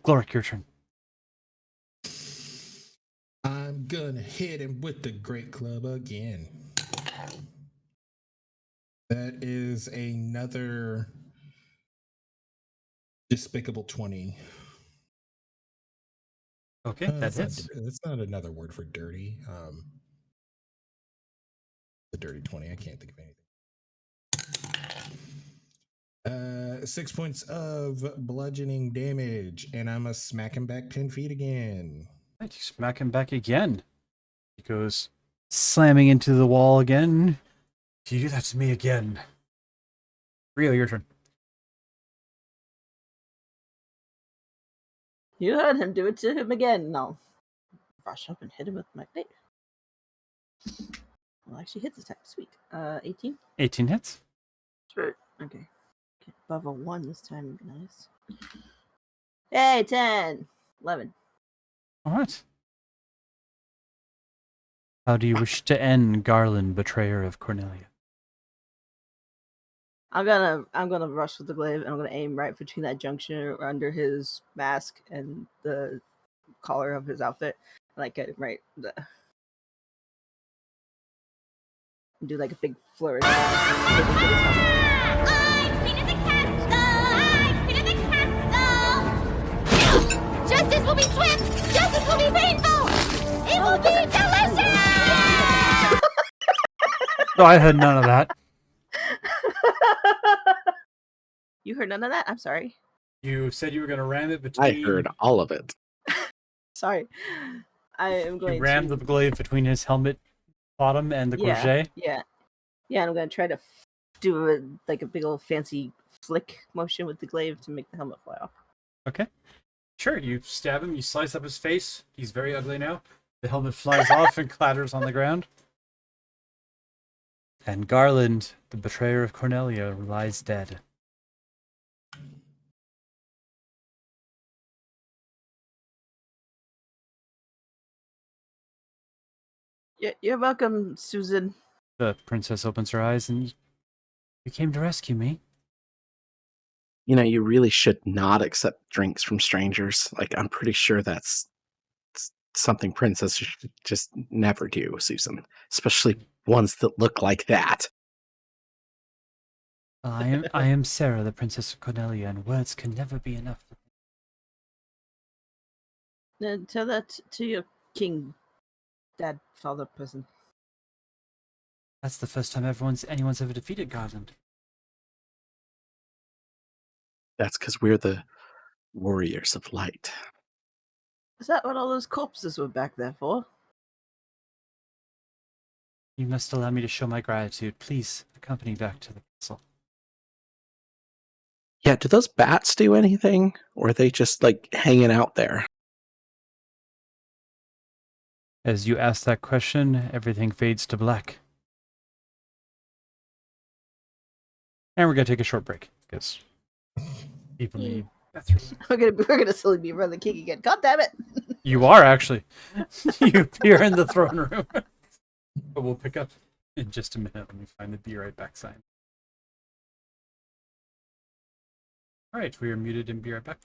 Gloric, your turn. I'm gonna hit him with the great club again. That is another despicable 20. Okay, that That's not hits. that's not another word for dirty. The dirty 20. I can't think of anything. 6 points of bludgeoning damage, and I'm gonna smack him back 10 feet again. Right, you smack him back again. He goes slamming into the wall again. You do that to me again. Rio, your turn. You heard him do it to him again. No. Rush up and hit him with my blade. Well, actually hits attack. Sweet. 18. 18 hits. Sure. Okay. Get above a 1 this time. Nice. Hey, 10. 11. All right. How do you wish to end Garland, betrayer of Cornelia? I'm gonna rush with the glaive and I'm gonna aim right between that junction under his mask and the collar of his outfit. Like get it right the do like a big flourish. I'm Queen of the will be swift! Justice will be painful! It will be delicious! No, I had none of that. You heard none of that? I'm sorry. You said you were going to ram it between. I heard all of it. Sorry. I am You going rammed to the glaive between his helmet bottom and the gorget. Yeah. Yeah, I'm gonna try to do a big old fancy flick motion with the glaive to make the helmet fly off. Okay. Sure, you stab him, you slice up his face. He's very ugly now. The helmet flies off and clatters on the ground. And Garland, the betrayer of Cornelia, lies dead. You're welcome, Susan. The princess opens her eyes and you came to rescue me. You know, you really should not accept drinks from strangers. Like, I'm pretty sure that's something princesses should just never do, Susan. Especially ones that look like that. I am Sarah, the princess of Cornelia, and words can never be enough. Tell that to your king, dad, father person. That's the first time anyone's ever defeated Garland. That's because we're the warriors of light. Is that what all those corpses were back there for? You must allow me to show my gratitude. Please accompany me back to the castle. Yeah, do those bats do anything? Or are they just, like, hanging out there? As you ask that question, everything fades to black. And we're going to take a short break, because people need bathrooms. We're gonna slowly be around the king again. God damn it! You are, actually. You appear in the throne room. But we'll pick up in just a minute. Let me find the be right back sign. Alright, we are muted and be right back.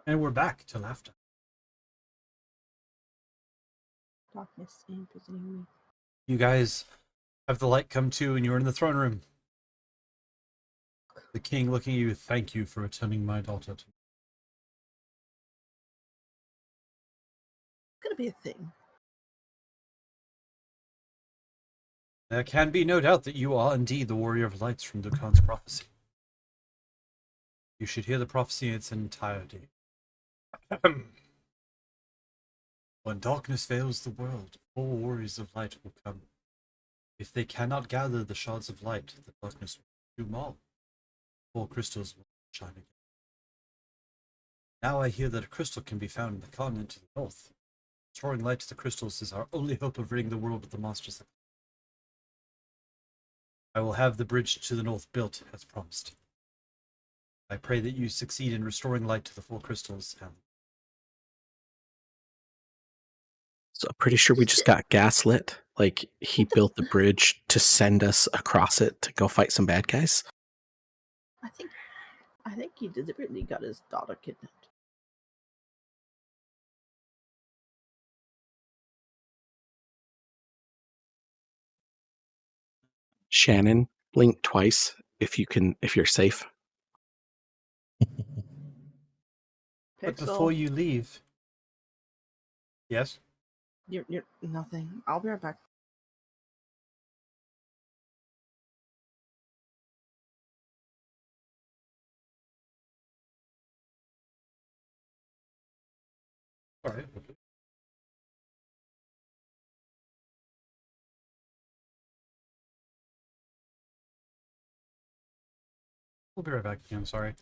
And we're back to laughter. Darkness imprisoning me. You guys have the light come to, and you're in the throne room. The king looking at you, thank you for returning my daughter to me. It's gonna be a thing. There can be no doubt that you are indeed the warrior of lights from Dukan's prophecy. You should hear the prophecy in its entirety. When darkness veils the world, 4 warriors of light will come. If they cannot gather the shards of light, the darkness will consume all. 4 crystals will shine again. Now I hear that a crystal can be found in the continent to the north. Restoring light to the crystals is our only hope of ridding the world of the monsters. I will have the bridge to the north built, as promised. I pray that you succeed in restoring light to the 4 crystals. So I'm pretty sure we just got gaslit. Like, he built the bridge to send us across it to go fight some bad guys. I think he deliberately got his daughter kidnapped. Shannon, blink twice if you're safe. But Pixel, before you leave... Yes? you're nothing. I'll be right back. Alright. We'll be right back again, sorry.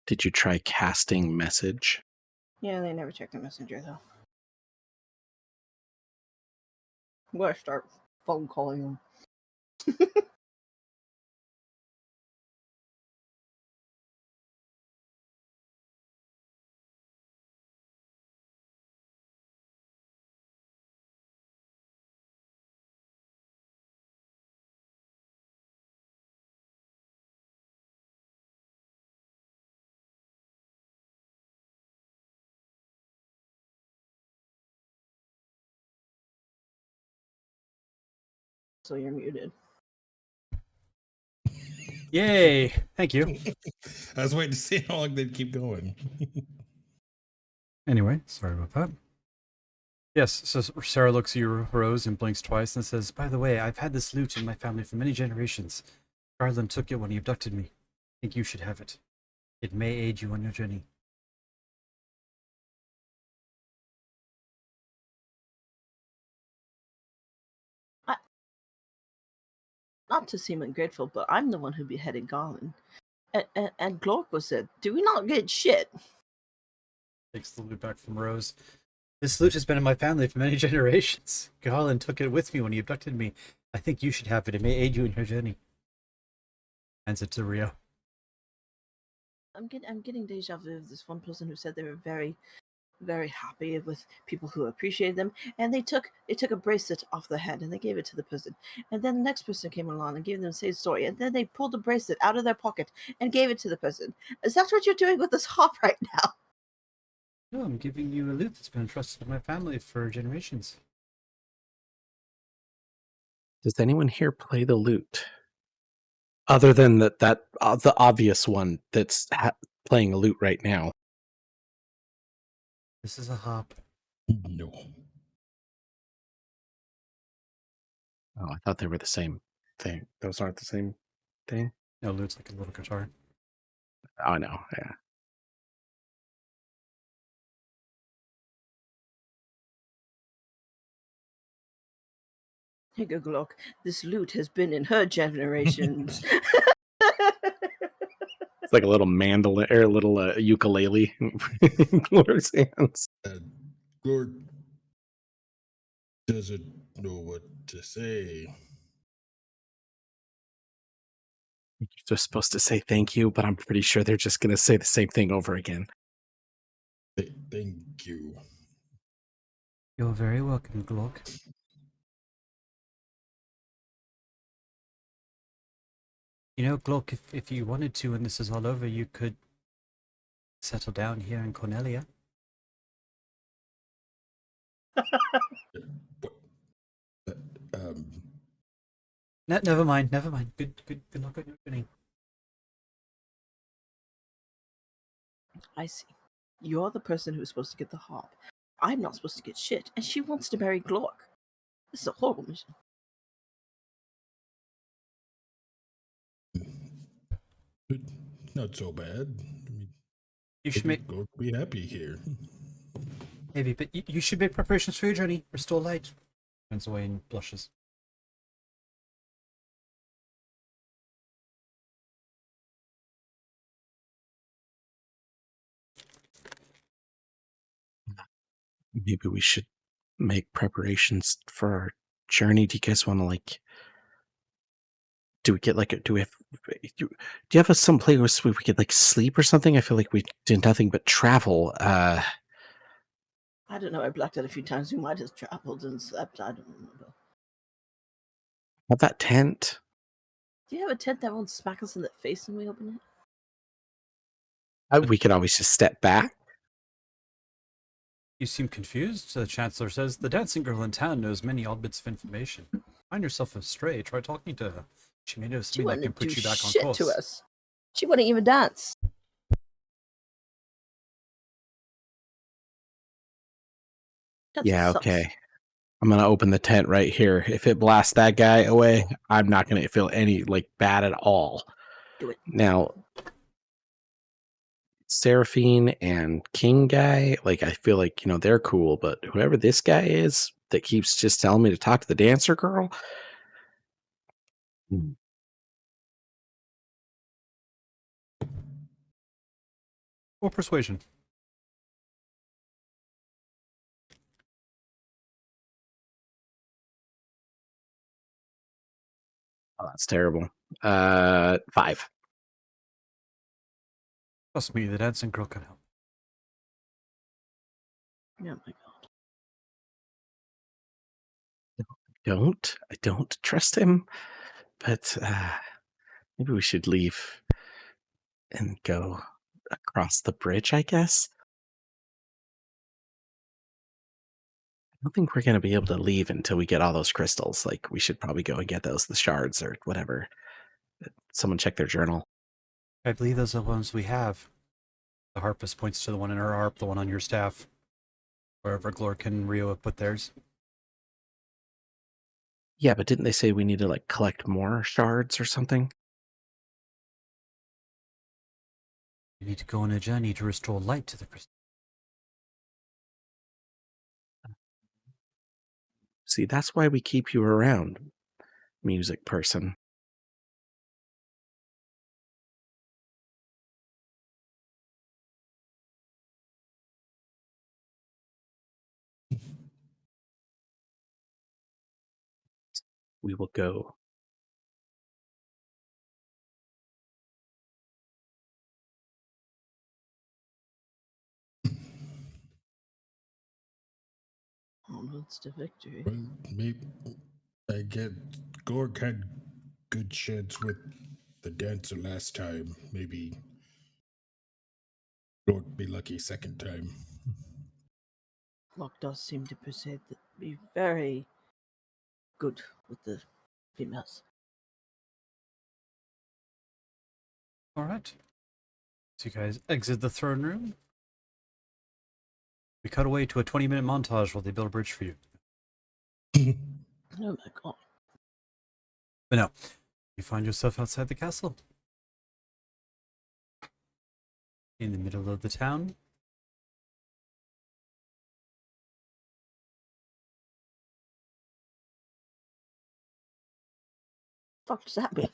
Did you try casting message? Yeah, they never checked the messenger though. I'm gonna start phone calling them. So you're muted. Yay! Thank you. I was waiting to see how long they'd keep going. Anyway, sorry about that. Yes, so Sarah looks at you, Rose, and blinks twice and says, by the way, I've had this lute in my family for many generations. Garland took it when he abducted me. I think you should have it. It may aid you on your journey. Not to seem ungrateful, but I'm the one who beheaded Garland. And Glork was there. Do we not get shit? Takes the lute back from Rose. This lute has been in my family for many generations. Garland took it with me when he abducted me. I think you should have it. It may aid you in your journey. Hands it to Rio. I'm getting deja vu of this one person who said they were very, very happy with people who appreciated them, and they took a bracelet off the head and they gave it to the person. And then the next person came along and gave them the same story, and then they pulled the bracelet out of their pocket and gave it to the person. Is that what you're doing with this hop right now? No, I'm giving you a lute that's been entrusted to my family for generations. Does anyone here play the lute? Other than the obvious one that's playing a lute right now. This is a hop. No. Oh, I thought they were the same thing. Those aren't the same thing? No, lute's like a little guitar. Oh, no, yeah. Hey, good look. This loot has been in her generations. It's like a little mandolin or a little ukulele in Glor's hands. Glor doesn't know what to say. You're just supposed to say thank you, but I'm pretty sure they're just going to say the same thing over again. Thank you. You're very welcome, Glork. You know, Glork, if you wanted to, when this is all over, you could settle down here in Cornelia. What? Um, Never mind, never mind. Good luck on your journey. I see. You're the person who's supposed to get the harp. I'm not supposed to get shit, and she wants to marry Glork. This is a horrible mission. not so bad. I mean, You should make go be happy here. maybe, but you should make preparations for your journey. Restore light. Turns away and blushes. Maybe we should make preparations for our journey. Do you guys want to like? Do we get like a? Do we have? Do you have some place where we could like sleep or something? I feel like we did nothing but travel. I don't know. I blacked out a few times. We might have traveled and slept. I don't remember. Have that tent. Do you have a tent that won't smack us in the face when we open it? We could always just step back. You seem confused, the Chancellor says. The dancing girl in town knows many odd bits of information. Find yourself astray, try talking to her. She may know She something that can wouldn't put do you back on shit course. to us. She wouldn't even dance. That Yeah, sucks. okay. I'm gonna open the tent right here. If it blasts that guy away, I'm not gonna feel any like bad at all. Do it. Now, Seraphine and King guy, like I feel like they're cool, but whoever this guy is that keeps just telling me to talk to the dancer girl, Or persuasion. oh, that's terrible. 5. Trust me, the dancing girl can help. Oh my god. I don't trust him, but maybe we should leave and go across the bridge, I guess. I don't think we're going to be able to leave until we get all those crystals. Like, we should probably go and get the shards or whatever. Someone check their journal. I believe those are the ones we have. The harpist points to the one in her harp, the one on your staff. Wherever Glork and Rio have put theirs. Yeah, but didn't they say we need to like collect more shards or something? You need to go on a journey to restore light to the crystal. See, that's why we keep you around, music person. We will go. Onwards to victory. Well, maybe I get Gorg had good chance with the dancer last time. Maybe Gorg be lucky second time. Glork does seem to be very good with the females. Alright. So you guys exit the throne room. We cut away to a 20-minute montage while they build a bridge for you. Oh my god. But no, you find yourself outside the castle. In the middle of the town. fuck does that mean?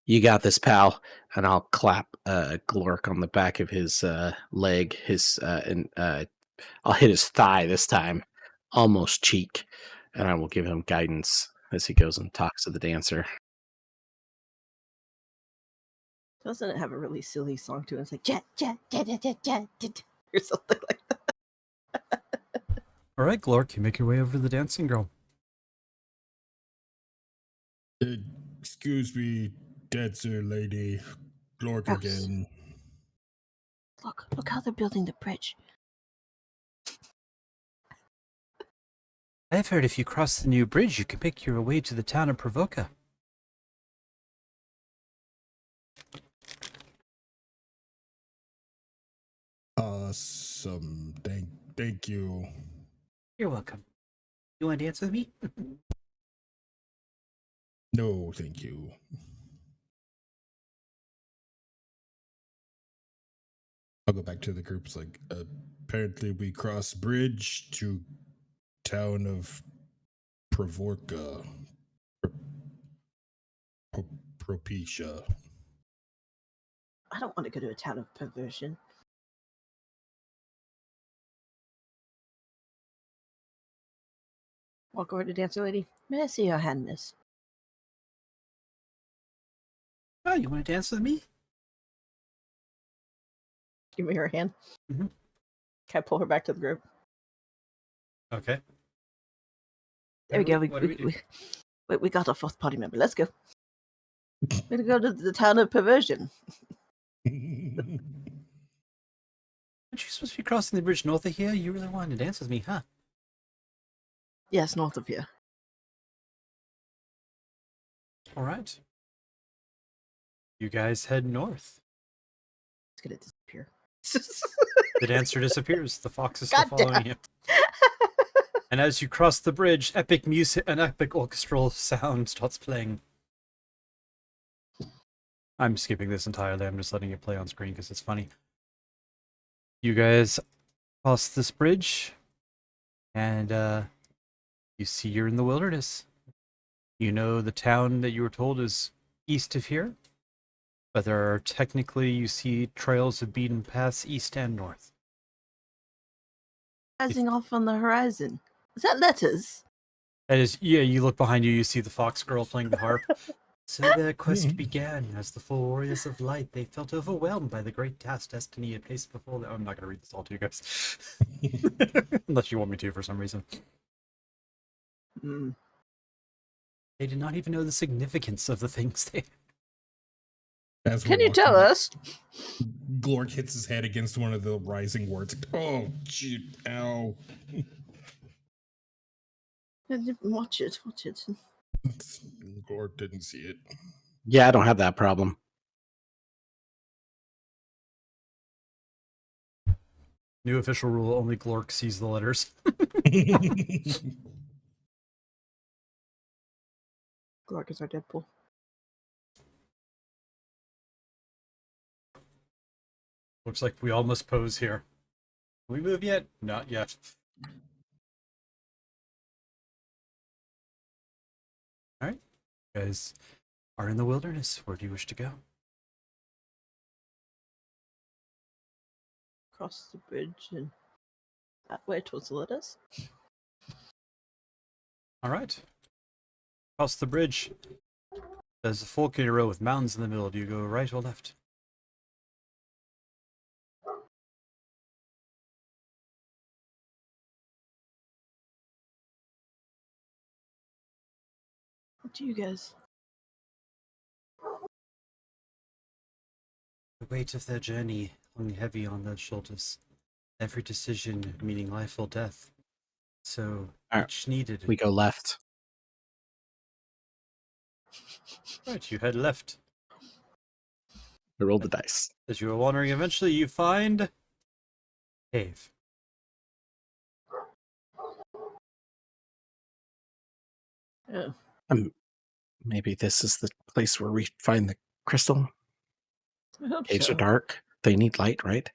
You got this, pal. And I'll clap Glork on the back of his leg. And I'll hit his thigh this time, almost cheek, and I will give him guidance as he goes and talks to the dancer. Doesn't it have a really silly song to it? It's like jet, jet, jet, jet, jet, jet, jet, or something like that. All right, Glork, you make your way over to the dancing girl. Excuse me, dancer lady. Glork Gross. again. Look how they're building the bridge. I've heard if you cross the new bridge, you can make your way to the town of Provoca. Awesome. Thank you. You're welcome. You want to dance with me? No, thank you. I'll go back to the groups. Like, apparently we cross bridge to town of Provorka. Propecia. I don't want to go to a town of perversion. Walk over to dancer lady. May I see your hand, miss? Oh, you want to dance with me? Give me her hand. Mhm. Can I pull her back to the group? Okay. There we go. What do we do? We got our fourth party member. Let's go. We're gonna go to the town of perversion. Aren't you supposed to be crossing the bridge north of here? You really wanted to dance with me, huh? Yes, north of here. All right. You guys head north. It's gonna disappear. The dancer disappears. The fox is still Goddamn. following you. And as you cross the bridge, epic music, an epic orchestral sound starts playing. I'm skipping this entirely. I'm just letting it play on screen because it's funny. You guys cross this bridge, and you see you're in the wilderness. You know the town that you were told is east of here, but there are technically, you see trails of beaten paths east and north. Rising off on the horizon. Is that letters? That is, yeah, you look behind you, you see the fox girl playing the harp. So their quest began. As the four warriors of light, they felt overwhelmed by the great task destiny had placed before them. I'm not going to read this all to you guys. Unless you want me to for some reason. Mm. They did not even know the significance of the things they... As we're Can you walking, tell us? Glork hits his head against one of the rising words. Oh, shoot. Ow. Watch it. Glork didn't see it. Yeah, I don't have that problem. New official rule, only Glork sees the letters. Glork is our Deadpool. Looks like we all must pose here. Can we move yet? Not yet. Alright. You guys are in the wilderness. Where do you wish to go? Cross the bridge and that way towards the letters. Alright. Across the bridge. There's a fork in a row with mountains in the middle. Do you go right or left? What do you guys? The weight of their journey hung heavy on their shoulders. Every decision meaning life or death. So Alright, each needed. We go left. Right, you head left. I rolled the dice. As you are wandering, eventually you find cave. Oh, Maybe this is the place where we find the crystal. I hope Caves so. are dark. They need light, right?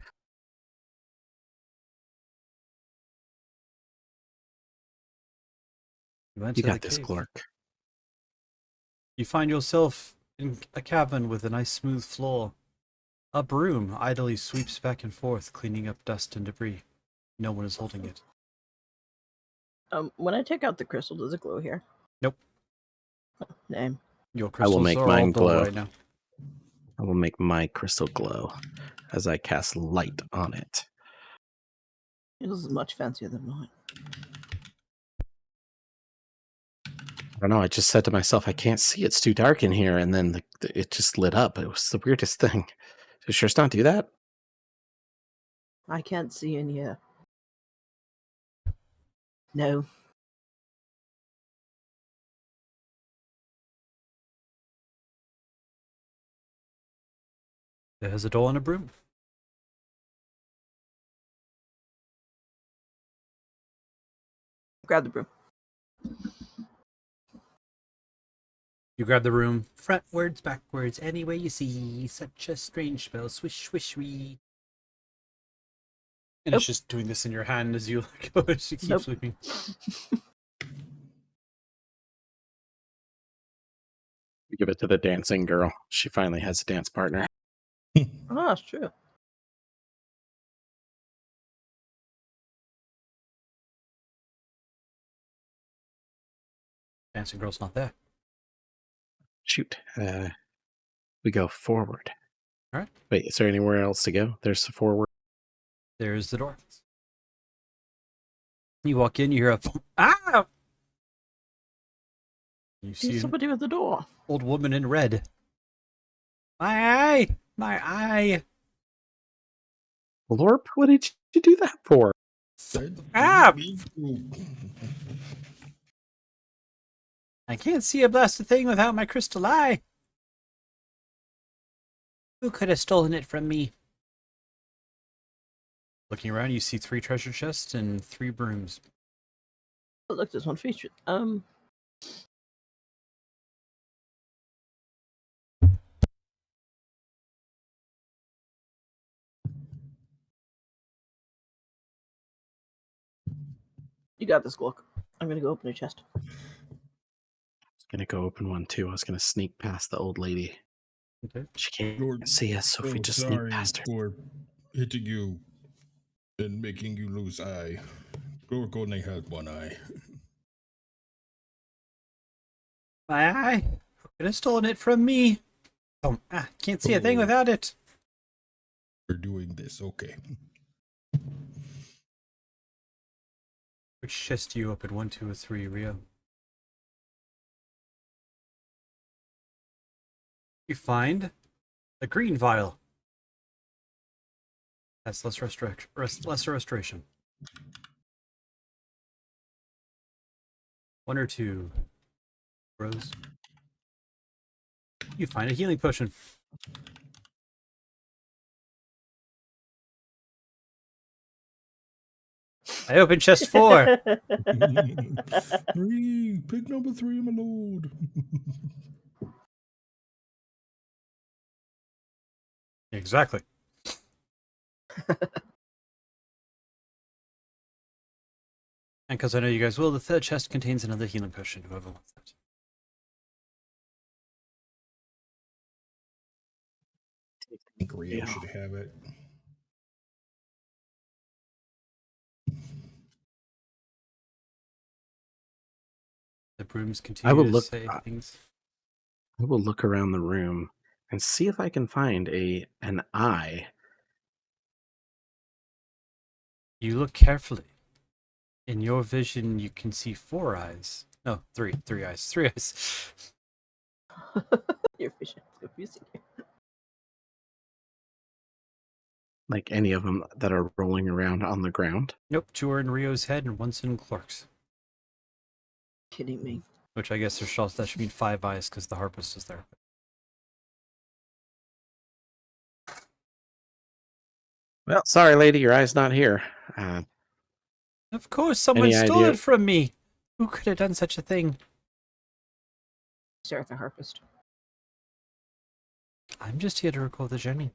You went You to the got this, cave. Glork. You find yourself in a cavern with a nice smooth floor. A broom idly sweeps back and forth, cleaning up dust and debris. No one is holding it. When I take out the crystal, does it glow here? Nope. Name. Your I will crystals make are mine all dull glow. right now. I will make my crystal glow as I cast light on it. This is much fancier than mine. I don't know. I just said to myself, I can't see. It's too dark in here. And then it just lit up. It was the weirdest thing. Does yours not do that? I can't see in here. No. There's a door and a broom. Grab the broom. You grab the broom. Frontwards, backwards, any way you see. Such a strange spell. Swish, swish, wee. And it's just doing this in your hand as you go as you keep Nope. sweeping. We give it to the dancing girl. She finally has a dance partner. Oh, that's true. Dancing girl's not there. Shoot. We go forward. All right. Wait, is there anywhere else to go? There's the forward. There's the door. You walk in, you hear a ah! You See see an somebody with the door. old woman in red. My eye! My eye! Lorp, what did you do that for? Ah! I can't see a blasted thing without my crystal eye. Who could have stolen it from me? Looking around, you see 3 treasure chests and 3 brooms. Oh, look, there's one featured. You got this, Glork. I'm gonna go open a chest. I was going to go open one too. I was going to sneak past the old lady. Okay. She can't Lord, see us, so if we just sneak sorry past her. for hitting you and making you lose eye. Glork only had one eye. My eye! Who could have stolen it from me? Can't see a thing Oh. without it. We're doing this, okay. Which chest do you open? 1, 2, or 3, Rio? You find a green vial. That's less restoration. 1 or 2. Rose. You find a healing potion. I open chest 4. 3, pick number 3, my lord. Exactly. And because I know you guys will, the 3rd chest contains another healing potion, whoever wants that. I think Rio Yeah. should have it. The brooms I continue will to look. say things. I will look around the room and see if I can find an eye. You look carefully. In your vision, you can see 4 eyes. No, 3 eyes. 3 eyes. Your vision is confusing you. Like any of them that are rolling around on the ground. Nope, 2 are in Rio's head and 1's in Clark's. Kidding me. Which I guess that should mean 5 eyes because the harpist is there. Well, sorry, lady, your eye's not here. Of course, someone Any stole idea- it from me. Who could have done such a thing? Stare at the harpist. I'm just here to record the journey.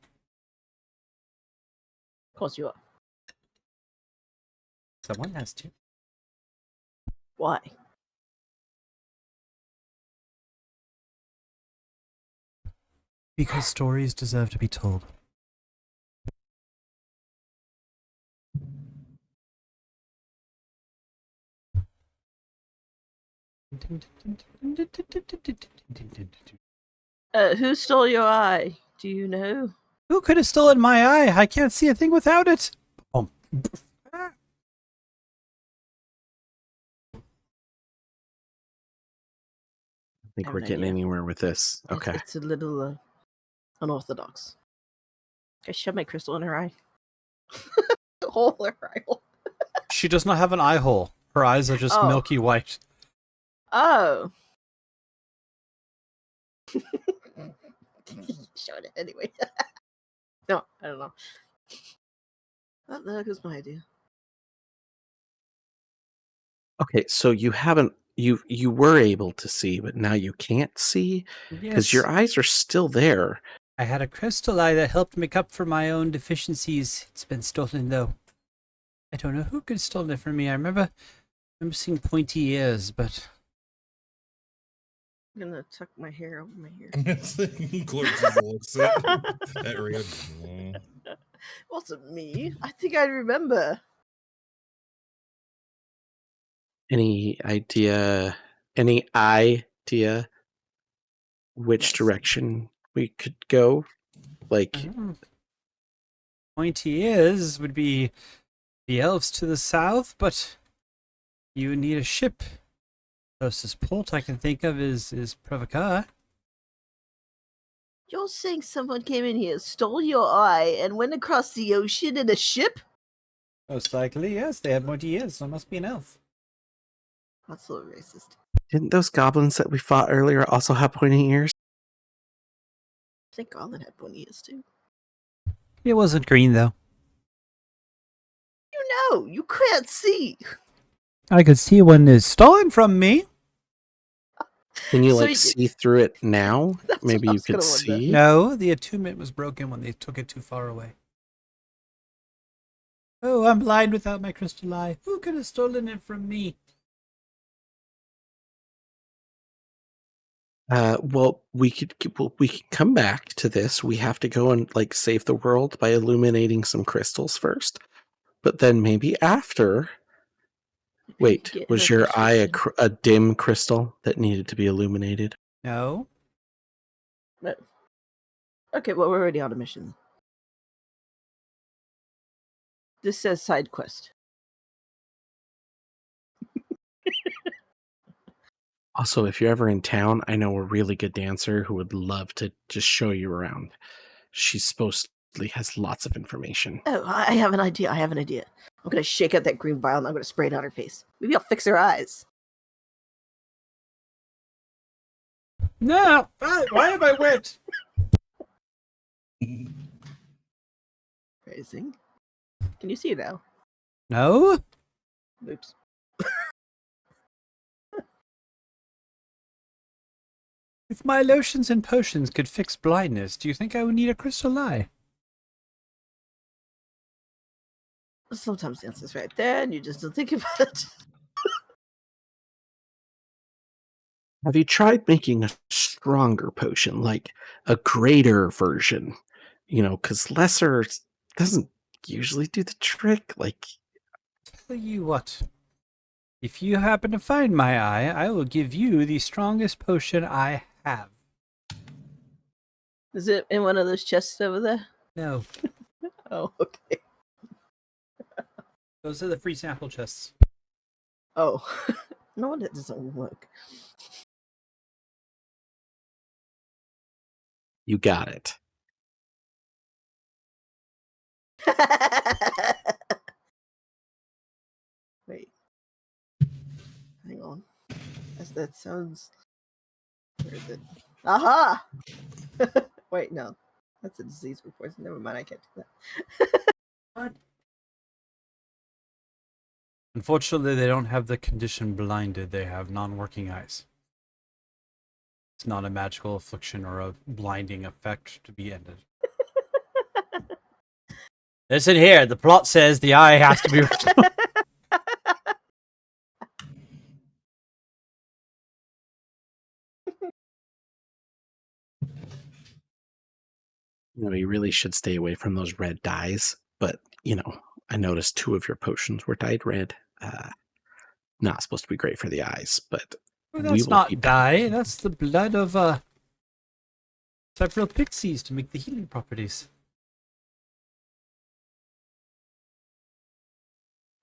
Of course you are. Someone has to. Why? Because stories deserve to be told. Who stole your eye? Do you know? Who could have stolen my eye? I can't see a thing without it. Oh. I think have we're an getting idea. anywhere with this. Okay. It's a little unorthodox. I shoved my crystal in her eye. The hole in her eye hole. She does not have an eye hole. Her eyes are just Oh. milky white. Oh. Showed it anyway. No, I don't know. That was my idea. Okay, so you haven't you were able to see, but now you can't see because Yes, your eyes are still there. I had a crystal eye that helped make up for my own deficiencies. It's been stolen though. I don't know who could have stolen it from me. I remember seeing pointy ears, but I'm gonna tuck my hair over my ear. Glorp just looks at Rio. Wasn't me. I think I remember. Any idea which Yes. direction we could go? Like, pointy ears would be the elves to the south, but you would need a ship. Closest port I can think of is Provocar. You're saying someone came in here, stole your eye, and went across the ocean in a ship? Most likely, yes. They have pointy ears, so it must be an elf. That's a little racist. didn't those goblins that we fought earlier also have pointy ears? I think Garland had pointy ears too. It wasn't green, though. You know, you can't see. I could see when it's stolen from me. Can you So like you- see through it now? That's what Maybe I you was could gonna wonder. see. No, the attunement was broken when they took it too far away. Oh, I'm blind without my crystal eye. Who could have stolen it from me? Well, we could come back to this. We have to go and like save the world by illuminating some crystals first, but then maybe after. Wait, Get was her your eye prescription. a dim crystal that needed to be illuminated? No. Okay, well, we're already on a mission. This says side quest. Also, if you're ever in town, I know a really good dancer who would love to just show you around. She supposedly has lots of information. Oh, I have an idea. I'm gonna shake out that green vial and I'm gonna spray it on her face. Maybe I'll fix her eyes. No! Why am I wet? Phrasing. Can you see it now? No? Oops. If my lotions and potions could fix blindness, do you think I would need a crystal eye? Sometimes the answer's right there and you just don't think about it. Have you tried making a stronger potion, like a greater version? You know, because lesser doesn't usually do the trick. Like, Tell you what. If you happen to find my eye, I will give you the strongest potion I have. Is it in one of those chests over there? No. Oh, okay. Those are the free sample chests. Oh. No wonder it doesn't work. you got it. Wait. Hang on. That sounds. Where is it? Aha! Wait, no. That's a disease report. Never mind, I can't do that. Unfortunately, they don't have the condition blinded. They have non-working eyes. It's not a magical affliction or a blinding effect to be ended. Listen here. The plot says the eye has to be... You really should stay away from those red dyes. But, I noticed 2 of your potions were dyed red. Not supposed to be great for the eyes, but Oh, we that's will be not back. dye. That's the blood of several pixies to make the healing properties.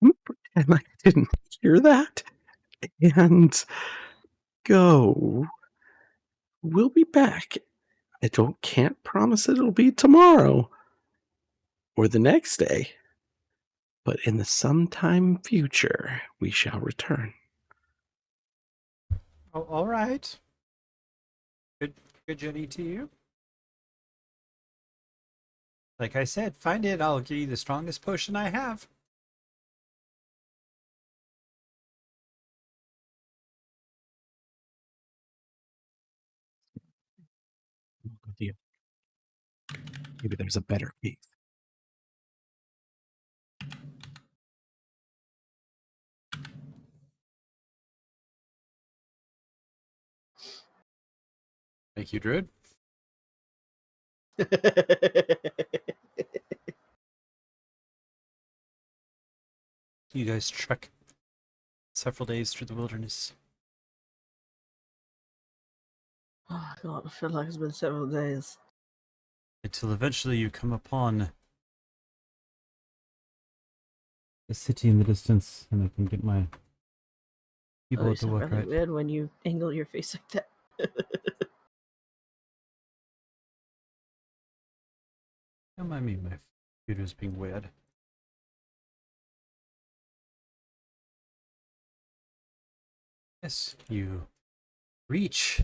And I didn't hear that. And go. We'll be back. I can't promise it'll be tomorrow or the next day, but in the sometime future we shall return. Oh, all right. Good journey to you. Like I said, find it. I'll give you the strongest potion I have. Maybe there's a better cave. Thank you, Druid. You guys trek several days through the wilderness. Oh god, I feel like it's been several days. Until eventually you come upon a city in the distance, and I can get my Oh, you keyboard to sound work really right. weird when you angle your face like that. Don't mind me, my computer's being weird. Yes, you reach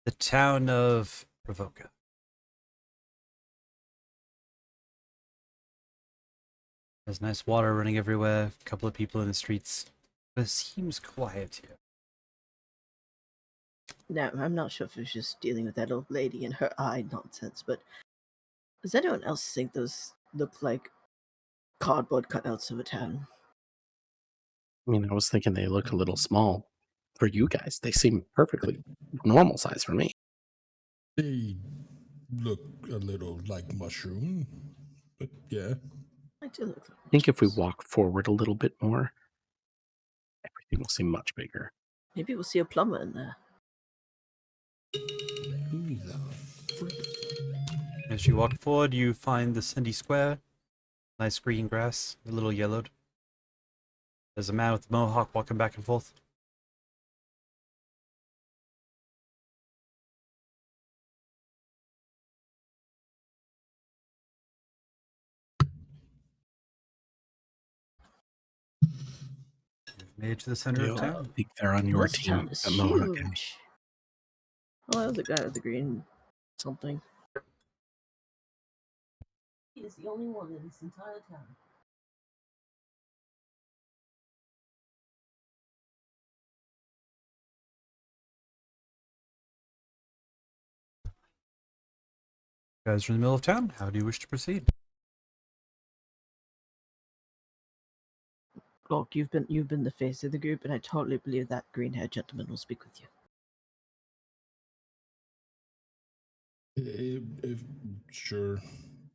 the town of Revoca. There's nice water running everywhere, a couple of people in the streets, but it seems quiet here. No, I'm not sure if it's just dealing with that old lady and her eye nonsense, but does anyone else think those look like cardboard cutouts of a town? I was thinking they look a little small for you guys. They seem perfectly normal size for me. They look a little like mushroom, but yeah. I do look like I think if we mushrooms. walk forward a little bit more, everything will seem much bigger. Maybe we'll see a plumber in there. Who the frick? As you walk forward, you find the sandy square. Nice green grass, a little yellowed. There's a man with a mohawk walking back and forth. You've made it to the center of I town. think they're on your This team. town is that Mohawk guy. huge. Oh, that was the guy with the green something. He is the only one in this entire town. You guys are in the middle of town. How do you wish to proceed? Look, you've been the face of the group, and I totally believe that green-haired gentleman will speak with you. If sure,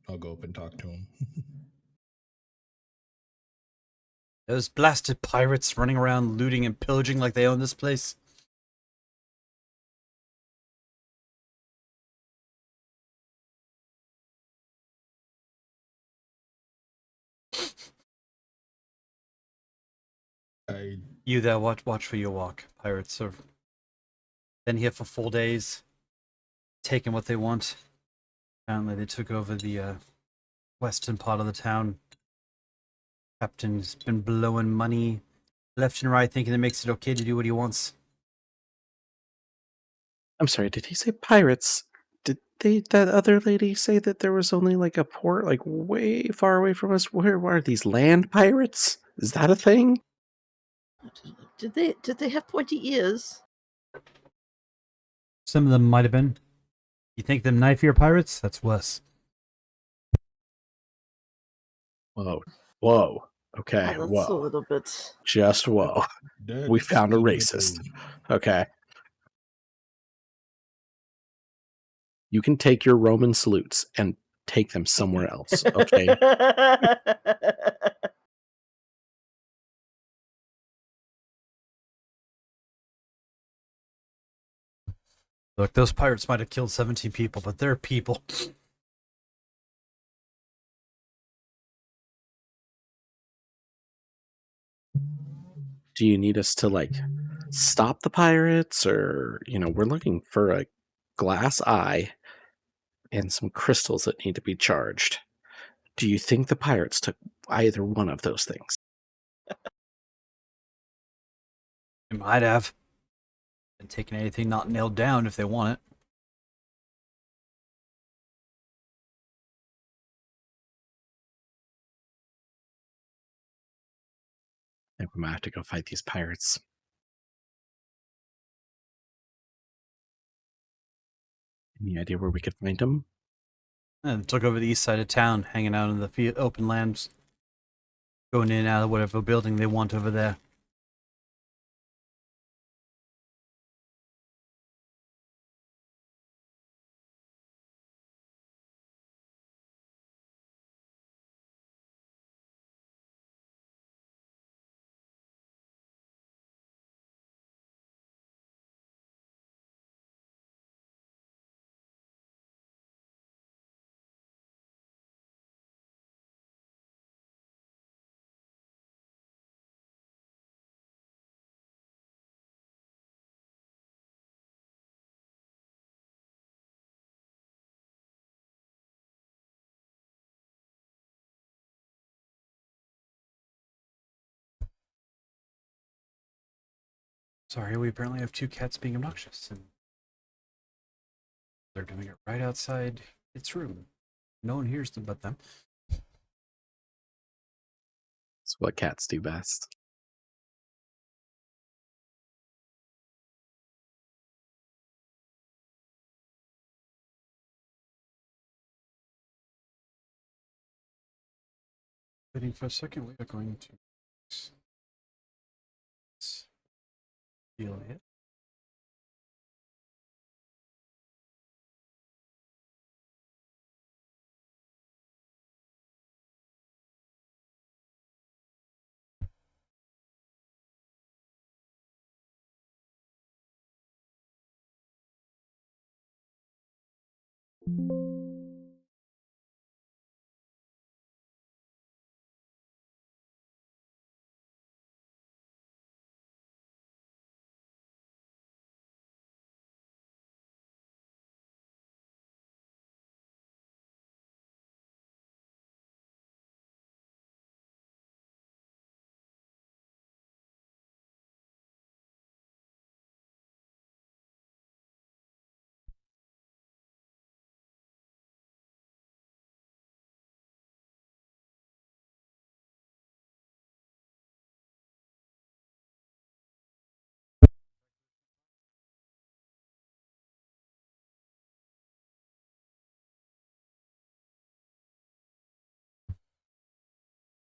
I'll go up and talk to him. Those blasted pirates running around looting and pillaging like they own this place. You there, watch for your walk. Pirates are been here for 4 days, taking what they want. Apparently they took over the western part of the town. Captain's been blowing money left and right, thinking it makes it okay to do what he wants. I'm sorry, did he say pirates? Did that other lady say that there was only like a port like way far away from us? Where are these land pirates? Is that a thing? Did they have pointy ears? Some of them might have been. You think them knife ear pirates? That's worse. Whoa. Okay, Oh, that's a whoa. little bit. Just whoa. We That's found a little- racist. Okay. You can take your Roman salutes and take them somewhere else. Okay. Look, those pirates might have killed 17 people, but they're people. Do you need us to like stop the pirates, or we're looking for a glass eye and some crystals that need to be charged? Do you think the pirates took either one of those things? They might have been taking anything not nailed down if they want it. I think we might have to go fight these pirates. Any idea where we could find them? And took over the east side of town, hanging out in the open lands, going in and out of whatever building they want over there. Sorry, we apparently have two cats being obnoxious, and they're doing it right outside its room. No one hears them but them. It's what cats do best. Waiting for a second, we are going to deal it.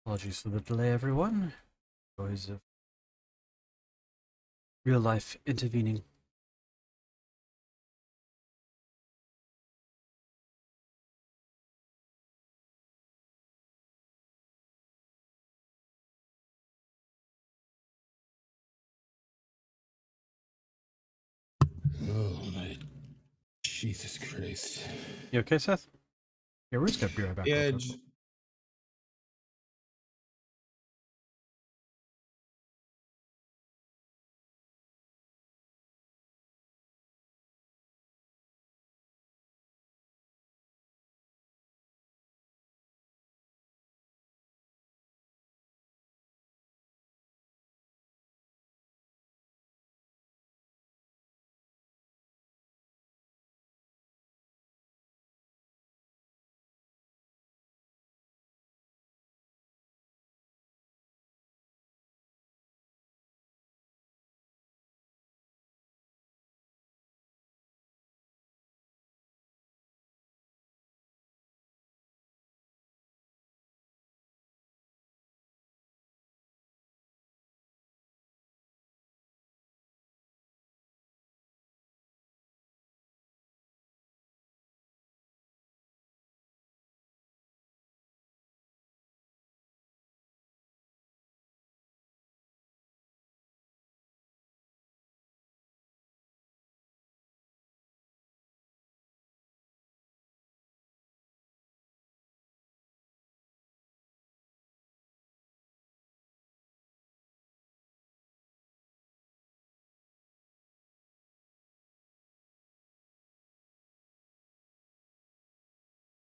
Apologies for the delay, everyone. Joys of real life intervening. Oh my Jesus Christ. You okay, Seth? Yeah, we're just gonna be right back. Yeah, Real quick.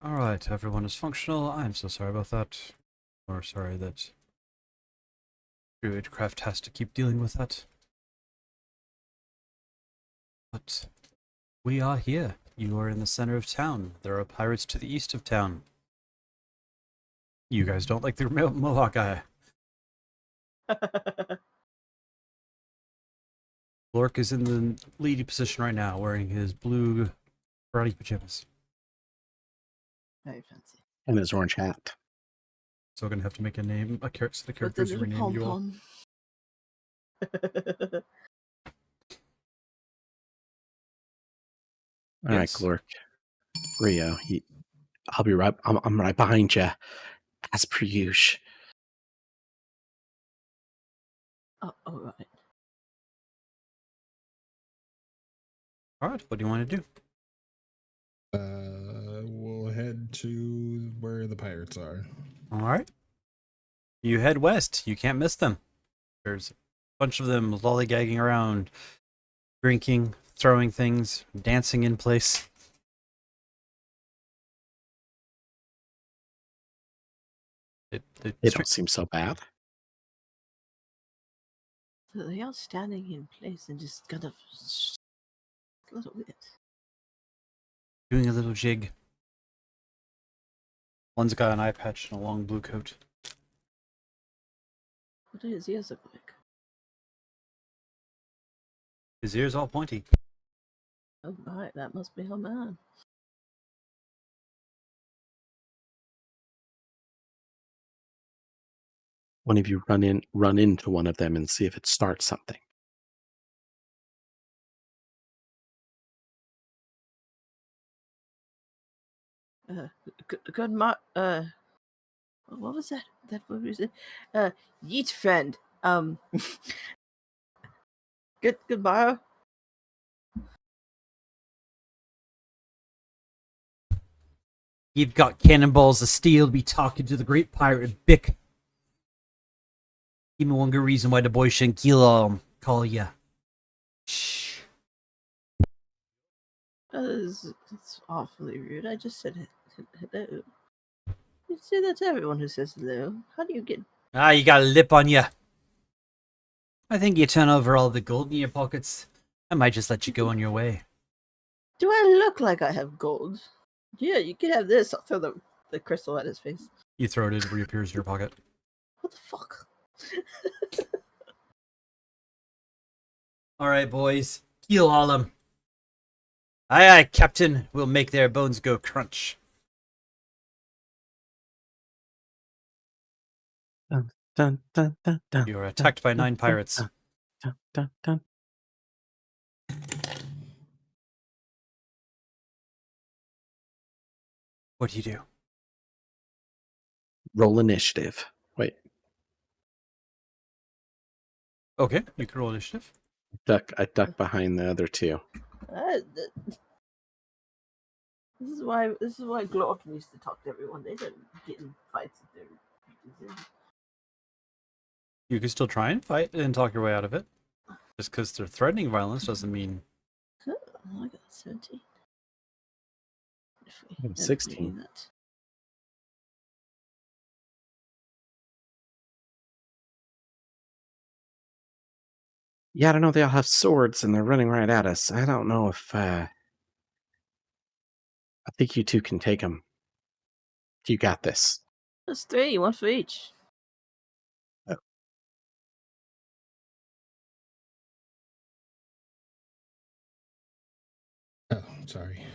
Alright, everyone is functional. I'm so sorry about that. Or sorry that Druidcraft has to keep dealing with that. But we are here. You are in the center of town. There are pirates to the east of town. You guys don't like the Mohawk guy. Lork is in the leading position right now, wearing his blue karate pajamas. Very fancy. And his orange hat. So I'm gonna have to make a name, so the With the characters little rename you all. pom-pom. All right, Yes. Glork. Rio, I'll be right. I'm right behind you, as per usual. Oh, all right. Alright, what do you want to do? We'll head to where the pirates are. Alright. You head west. You can't miss them. There's a bunch of them lollygagging around, drinking, throwing things, dancing in place. They don't seem so bad. So they are standing in place and just kind of a little bit. Doing a little jig. One's got an eye patch and a long blue coat. What do his ears look like? His ears all pointy. Oh my, that must be her man. One of you run into one of them and see if it starts something. Good what was that? That what was it? Yeet friend. Goodbye. You've got cannonballs of steel to be talking to the great pirate Bick. Give me one good reason why the boy shouldn't call ya. Shh. It's awfully rude. I just said hello. You say that to everyone who says hello. How do you get? Ah, you got a lip on ya. I think you turn over all the gold in your pockets. I might just let you go on your way. Do I look like I have gold? Yeah, you can have this. I'll throw the crystal at his face. You throw it, it reappears in your pocket. What the fuck? Alright, boys. Keel haul 'em. Aye, aye, Captain. We'll make their bones go crunch. Dun, dun, dun, dun, dun, You are attacked by 9 pirates. Dun, dun, dun. What do you do? Roll initiative. Wait, Okay, you can roll initiative. I duck behind the other two. This is why Glock needs to talk to everyone. They don't get in fights if they're You can still try and fight and talk your way out of it. Just because they're threatening violence doesn't mean... Oh, I got 17. I got 16. That. Yeah, I don't know. They all have swords and they're running right at us. I don't know if. I think you two can take them. You got this. That's 3, 1 for each. Oh, sorry.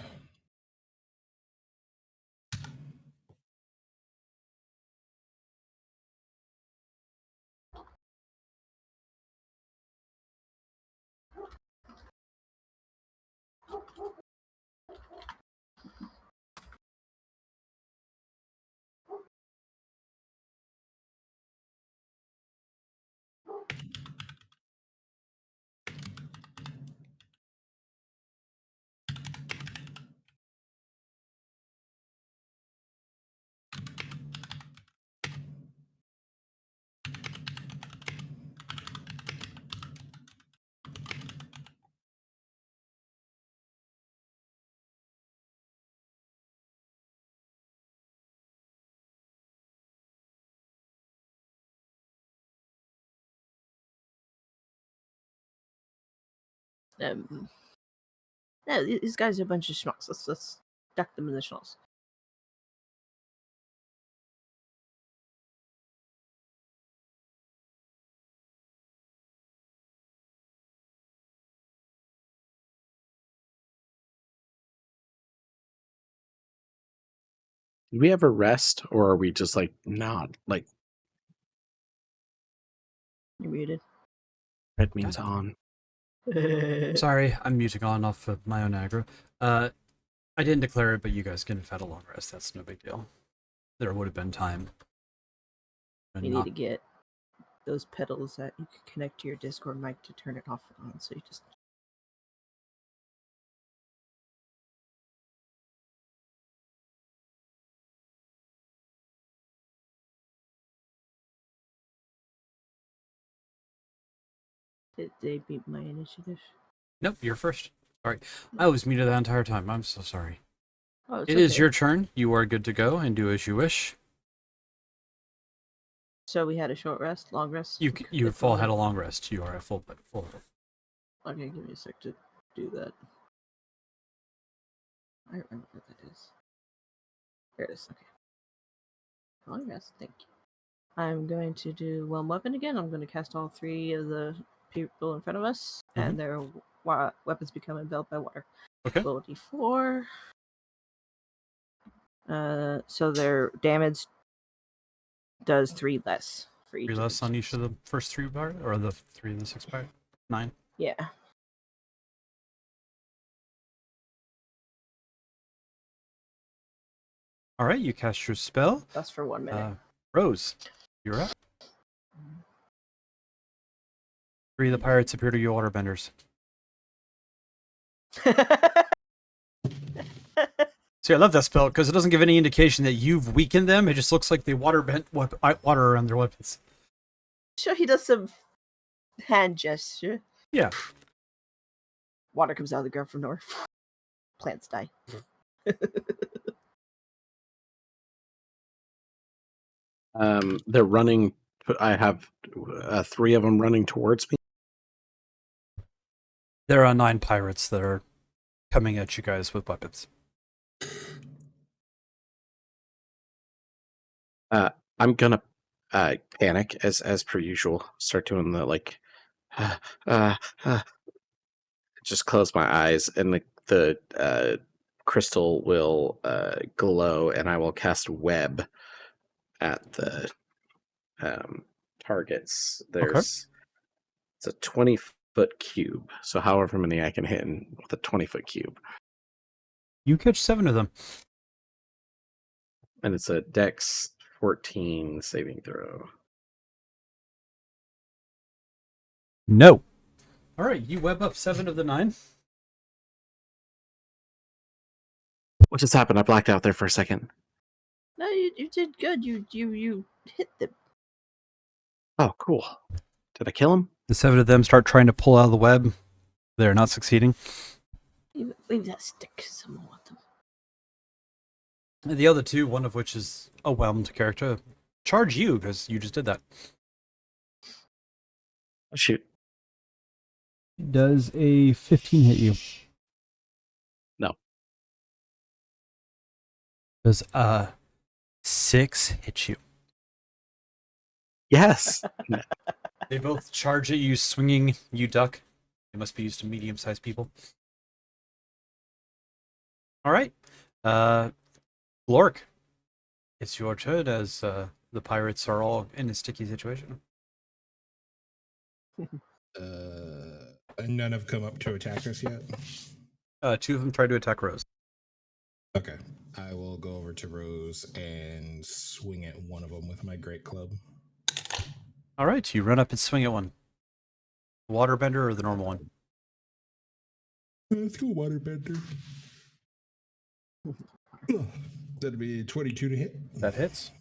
No, these guys are a bunch of schmucks. Let's duck them in the schnoz. Do we ever rest, or are we just like not like You're muted. red means on? Sorry, I'm muting on off of my own aggro. I didn't declare it, but you guys can have had a long rest. That's no big deal. There would have been time. And You need not- to get those pedals that you can connect to your Discord mic to turn it off and on. So you just did they beat my initiative? Nope, you're first. Sorry. I was muted the entire time. I'm so sorry. Oh, it's It is okay. your turn. You are good to go and do as you wish. So we had a short rest, long rest. You Quick full one. had a long rest. You are at full. Okay, give me a sec to do that. I remember what that is. There it is. Okay. Long rest. Thank you. I'm going to do one weapon again. I'm going to cast all three of the people in front of us, and their weapons become enveloped by water. Okay. Roll a d4. So their damage does 3 less for each. 3 of less them. on each of the first 3 part, or the 3 and the 6 part? 9. Yeah. All right, you cast your spell. That's for 1 minute. Rose, you're up. 3 of the pirates appear to you waterbenders. See, I love that spell because it doesn't give any indication that you've weakened them. It just looks like they water around their weapons. Sure, he does some hand gesture. Yeah. Water comes out of the ground from north. Plants die. They're running. I have 3 of them running towards me. There are 9 pirates that are coming at you guys with weapons. I'm gonna panic as per usual. Start doing the like, just close my eyes, and the crystal will glow, and I will cast web at the targets. It's a 20-foot cube, so however many I can hit with a 20-foot cube, You catch 7 of them. and it's a Dex 14 saving throw. No. All right, you web up 7 of the 9. What just happened? I blacked out there for a second. No, you did good. You hit them. Oh, cool. Did I kill him? The 7 of them start trying to pull out of the web. They're not succeeding. Leave that stick. Someone want them. And the other 2, one of which is a whelmed character, charge you because you just did that. Oh, shoot. Does a 15 hit you? No. Does 6 hit you? Yes. They both charge at you, swinging. You duck. They must be used to medium-sized people. All right. Lork, it's your turn as the pirates are all in a sticky situation. None have come up to attack us yet. 2 of them tried to attack Rose. Okay. I will go over to Rose and swing at one of them with my great club. All right, you run up and swing at one. Waterbender or the normal one? Let's go, waterbender. That'd be 22 to hit. That hits.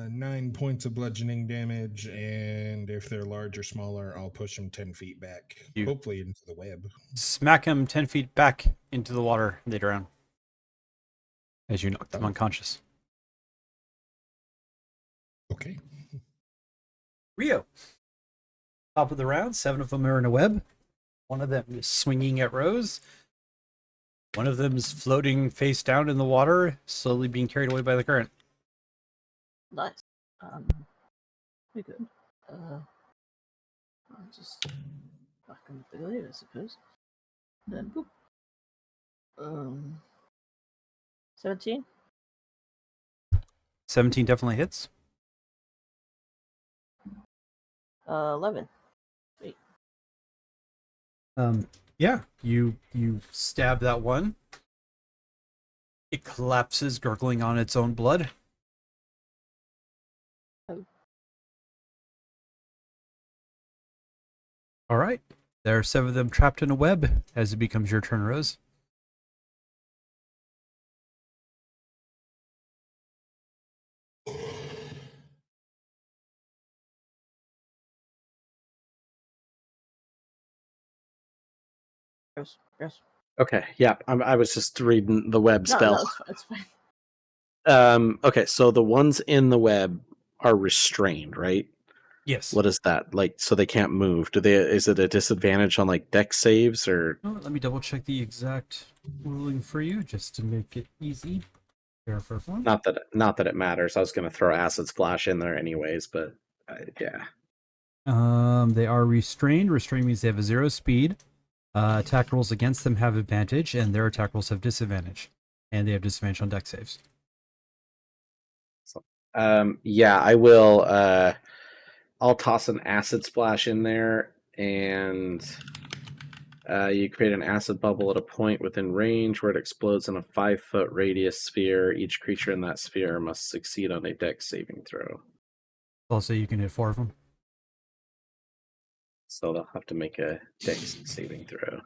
9 points of bludgeoning damage, and if they're large or smaller, I'll push them 10 feet back, hopefully into the web. Smack him 10 feet back into the water. They drown. As you knock them unconscious. Okay. Rio. Top of the round, 7 of them are in a web. One of them is swinging at Rose. One of them is floating face down in the water, slowly being carried away by the current. Nice. Pretty good. I'll just back on the blade, I suppose. Then boop. 17. 17 definitely hits. 11. Yeah, you stab that one. It collapses, gurgling on its own blood. Oh. All right. There are 7 of them trapped in a web as it becomes your turn, Rose. Yes. Okay, yeah, I was just reading the web No, spell. it's fine. Okay, so the ones in the web are restrained, right? Yes. What is that? Like, so they can't move. Is it a disadvantage on like deck saves or? Oh, let me double check the exact ruling for you just to make it easy. Here for one. Not that it matters. I was going to throw acid splash in there anyways, but yeah. They are restrained. Restrained means they have a 0 speed. Attack rolls against them have advantage, and their attack rolls have disadvantage. And they have disadvantage on deck saves. Yeah, I will. I'll toss an acid splash in there, and you create an acid bubble at a point within range where it explodes in a 5-foot radius sphere. Each creature in that sphere must succeed on a deck saving throw. Also, you can hit 4 of them. So they'll have to make a dex saving throw.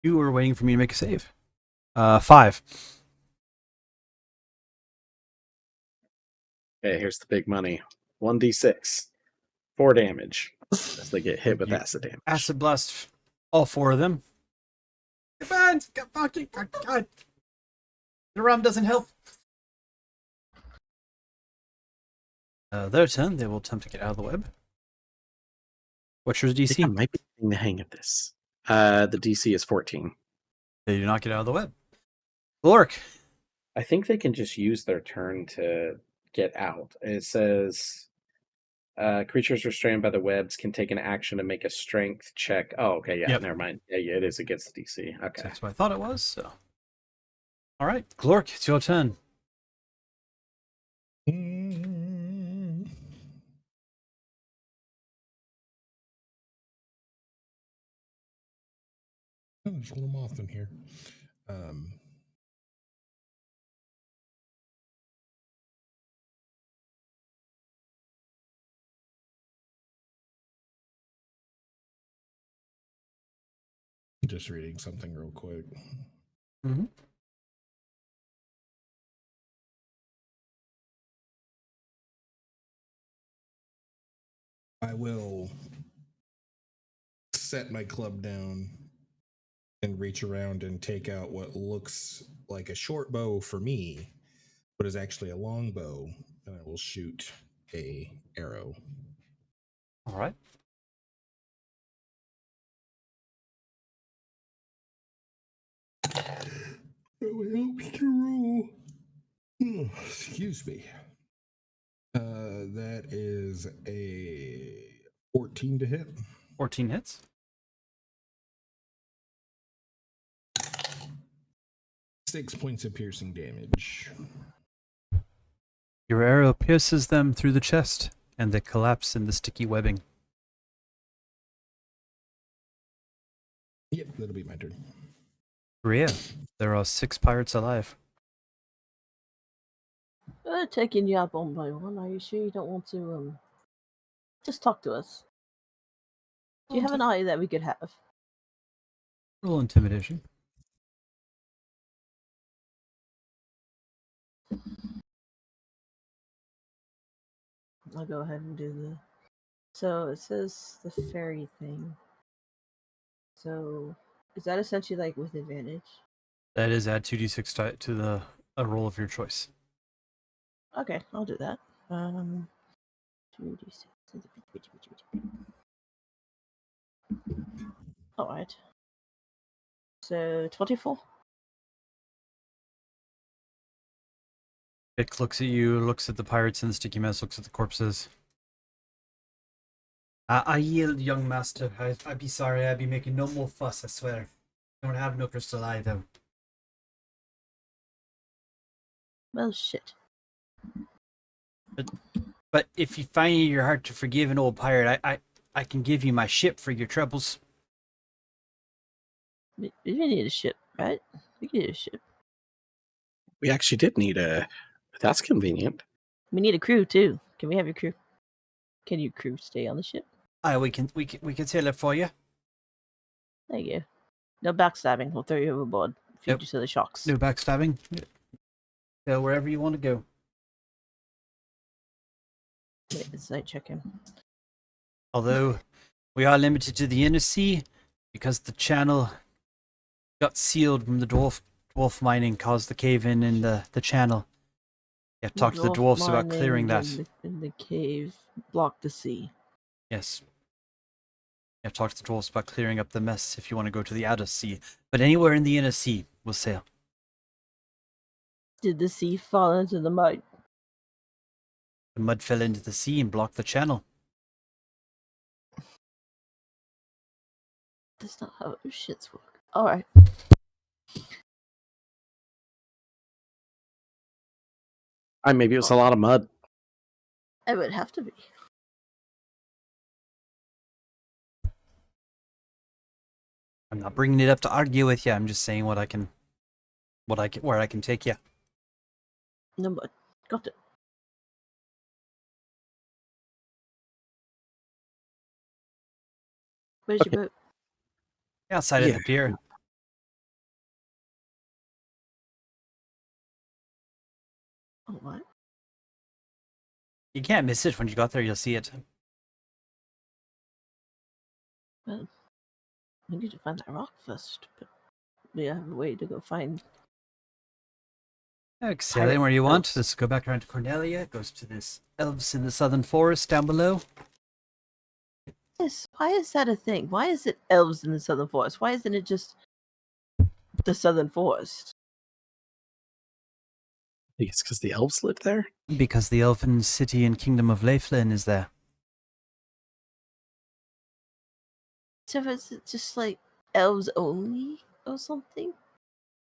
You were waiting for me to make a save. 5. Okay, here's the big money. 1d6. 4 damage as they get hit with You- acid damage. Acid blast all 4 of them. Come on, fucking God. The rum doesn't help. Their turn. They will attempt to get out of the web. What's your I think I DC? might be getting the hang of this. The DC is 14. They do not get out of the web. Glork. I think they can just use their turn to get out. It says creatures restrained by the webs can take an action to make a strength check. Oh, okay, yeah, Yep. never mind. Yeah, it is against the DC. Okay. That's what I thought it was. So, all right, Glork, it's your turn. There's a little moth in here. Just reading something real quick. Mm-hmm. I will set my club down and reach around and take out what looks like a short bow for me, but is actually a long bow, and I will shoot a arrow. All right. Oh, help me to roll. Excuse me. That is a 14 to hit. 14 hits. Six points of piercing damage. Your arrow pierces them through the chest, and they collapse in the sticky webbing. Yep, that'll be my turn. Rhea, there are 6 pirates alive. Taking you up one by one. Are you sure you don't want to just talk to us? Do you have an eye that we could have? Roll intimidation. I'll go ahead and do the. So it says the fairy thing. So is that essentially like with advantage? That is add 2d6 to the a roll of your choice. Okay, I'll do that. 2d6. All right. So 24. Vic looks at you, looks at the pirates and the sticky mess, looks at the corpses. I yield, young master. I'd be sorry. I'd be making no more fuss, I swear. Don't have no crystal eye, though. Well, shit. But if you find in your heart to forgive an old pirate, I can give you my ship for your troubles. We need a ship, right? We need a ship. We actually did need a. That's convenient. We need a crew too. Can we have your crew? Can your crew stay on the ship? Aye, we can sail it for you. Thank you. No backstabbing. We'll throw you overboard. Feed Yep. you to the sharks. No backstabbing. Go wherever you want to go. Wait, it's night check-in. Although we are limited to the inner sea because the channel got sealed from the dwarf mining caused the cave in the channel. You have to talk to the dwarfs about clearing that. In the cave, block the sea. Yes. You have to talk to the dwarfs about clearing up the mess if you want to go to the outer sea. But anywhere in the inner sea, we'll sail. Did the sea fall into the mud? The mud fell into the sea and blocked the channel. That's not how shits work. Alright. Maybe it was a lot of mud. It would have to be. I'm not bringing it up to argue with you. I'm just saying where I can take you. No mud. Got it. Where's Okay. your boat? Outside of Yeah. the pier. Oh, what? You can't miss it. When you got there, you'll see it. Well, we need to find that rock first, but we have a way to go find. Sail in where you want. elves. Let's go back around to Cornelia. It goes to this elves in the southern forest down below. Yes, why is that a thing? Why is it elves in the southern forest? Why isn't it just the southern forest? I think it's because the elves live there. Because the elfin city and kingdom of Leiflin is there. So is it just like elves only or something?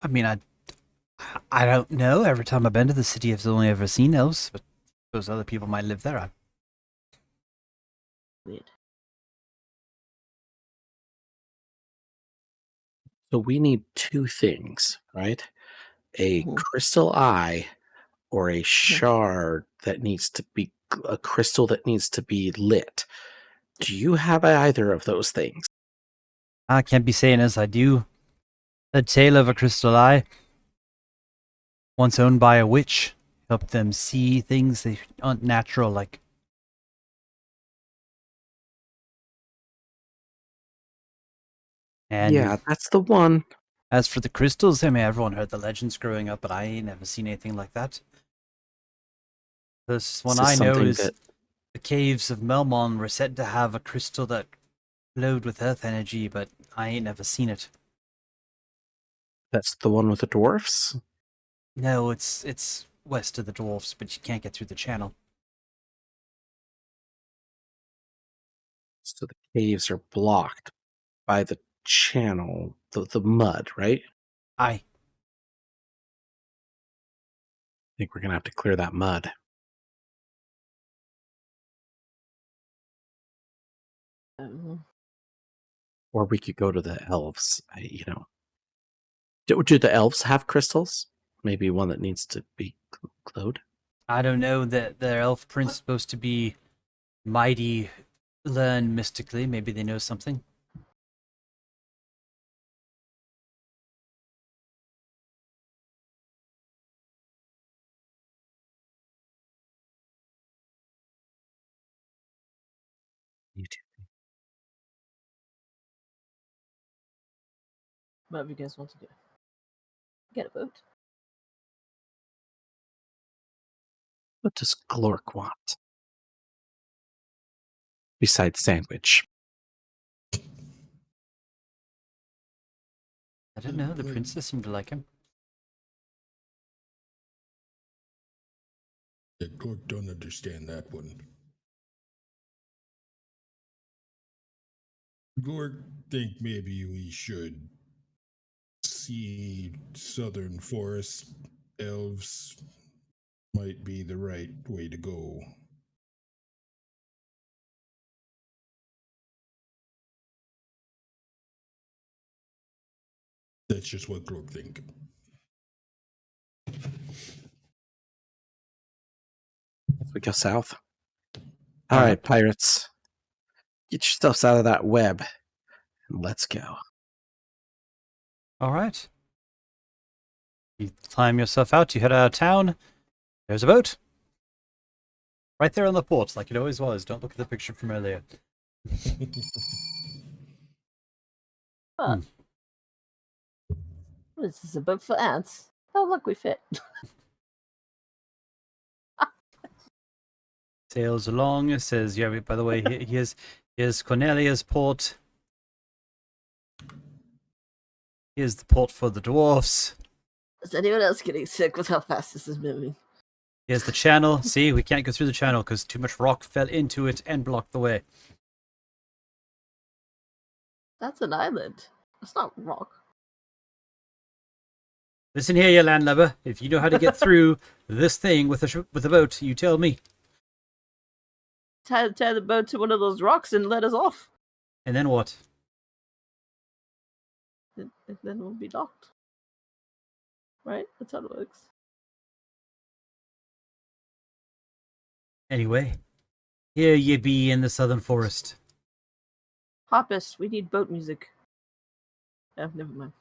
I mean, I don't know. Every time I've been to the city, I've only ever seen elves, but those other people might live there. Weird. So we need two things, right? A Mhm. crystal eye or a shard that needs to be a crystal that needs to be lit. Do you have either of those things? I can't be saying as I do. The tale of a crystal eye, once owned by a witch, helped them see things they aren't natural, like. And Yeah, that's the one. as for the crystals, I mean, everyone heard the legends growing up, but I ain't never seen anything like that. This one This is I know something is that- the caves of Melmon were said to have a crystal that glowed with earth energy, but I ain't never seen it. That's the one with the dwarfs? No, it's west of the dwarfs, but you can't get through the channel. So the caves are blocked by the channel, the mud, right? Aye. I think we're gonna have to clear that mud. Or we could go to the elves. Do the elves have crystals? Maybe one that needs to be glowed? I don't know that their elf prince supposed to be mighty, learn mystically. Maybe they know something. You too. Whatever you guys want to do. Get a boat. What does Glork want? Besides sandwich. I don't know. The princess seemed to like him. Yeah, Glork don't understand that one. Glork think maybe we should see southern forest elves might be the right way to go. That's just what Glork think. If we go south. All right, pirates. Get yourselves out of that web. And let's go. All right. You climb yourself out. You head out of town. There's a boat. Right there on the port, like it always was. Don't look at the picture from earlier. Huh. This is a boat for ants. Oh, look, we fit. Sails along. It says, yeah, by the way, here's Cornelia's port. Here's the port for the dwarfs. Is anyone else getting sick with how fast this is moving? Here's the channel. See, we can't go through the channel because too much rock fell into it and blocked the way. That's an island. It's not rock. Listen here, you landlubber. If you know how to get through this thing with a boat, you tell me. Tie the boat to one of those rocks and let us off. And then what? And then we'll be docked. Right? That's how it works. Anyway, here ye be in the southern forest. Hoppus, we need boat music. Oh, never mind.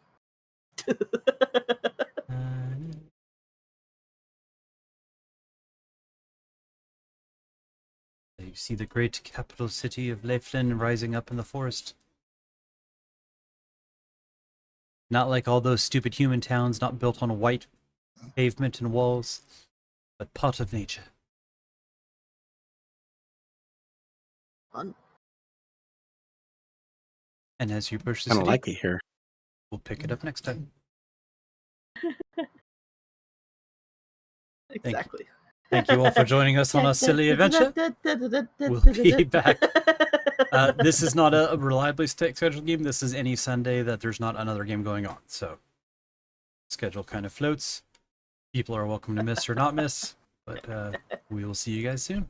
You see the great capital city of Leiflin rising up in the forest. Not like all those stupid human towns not built on white pavement and walls, but part of nature. Fun. And as you approach the Kind of city, like it here. we'll pick it up next time. Exactly. Thank you all for joining us on our silly adventure. We'll be back. This is not a reliably scheduled game. This is any Sunday that there's not another game going on. So, schedule kind of floats. People are welcome to miss or not miss. But we will see you guys soon.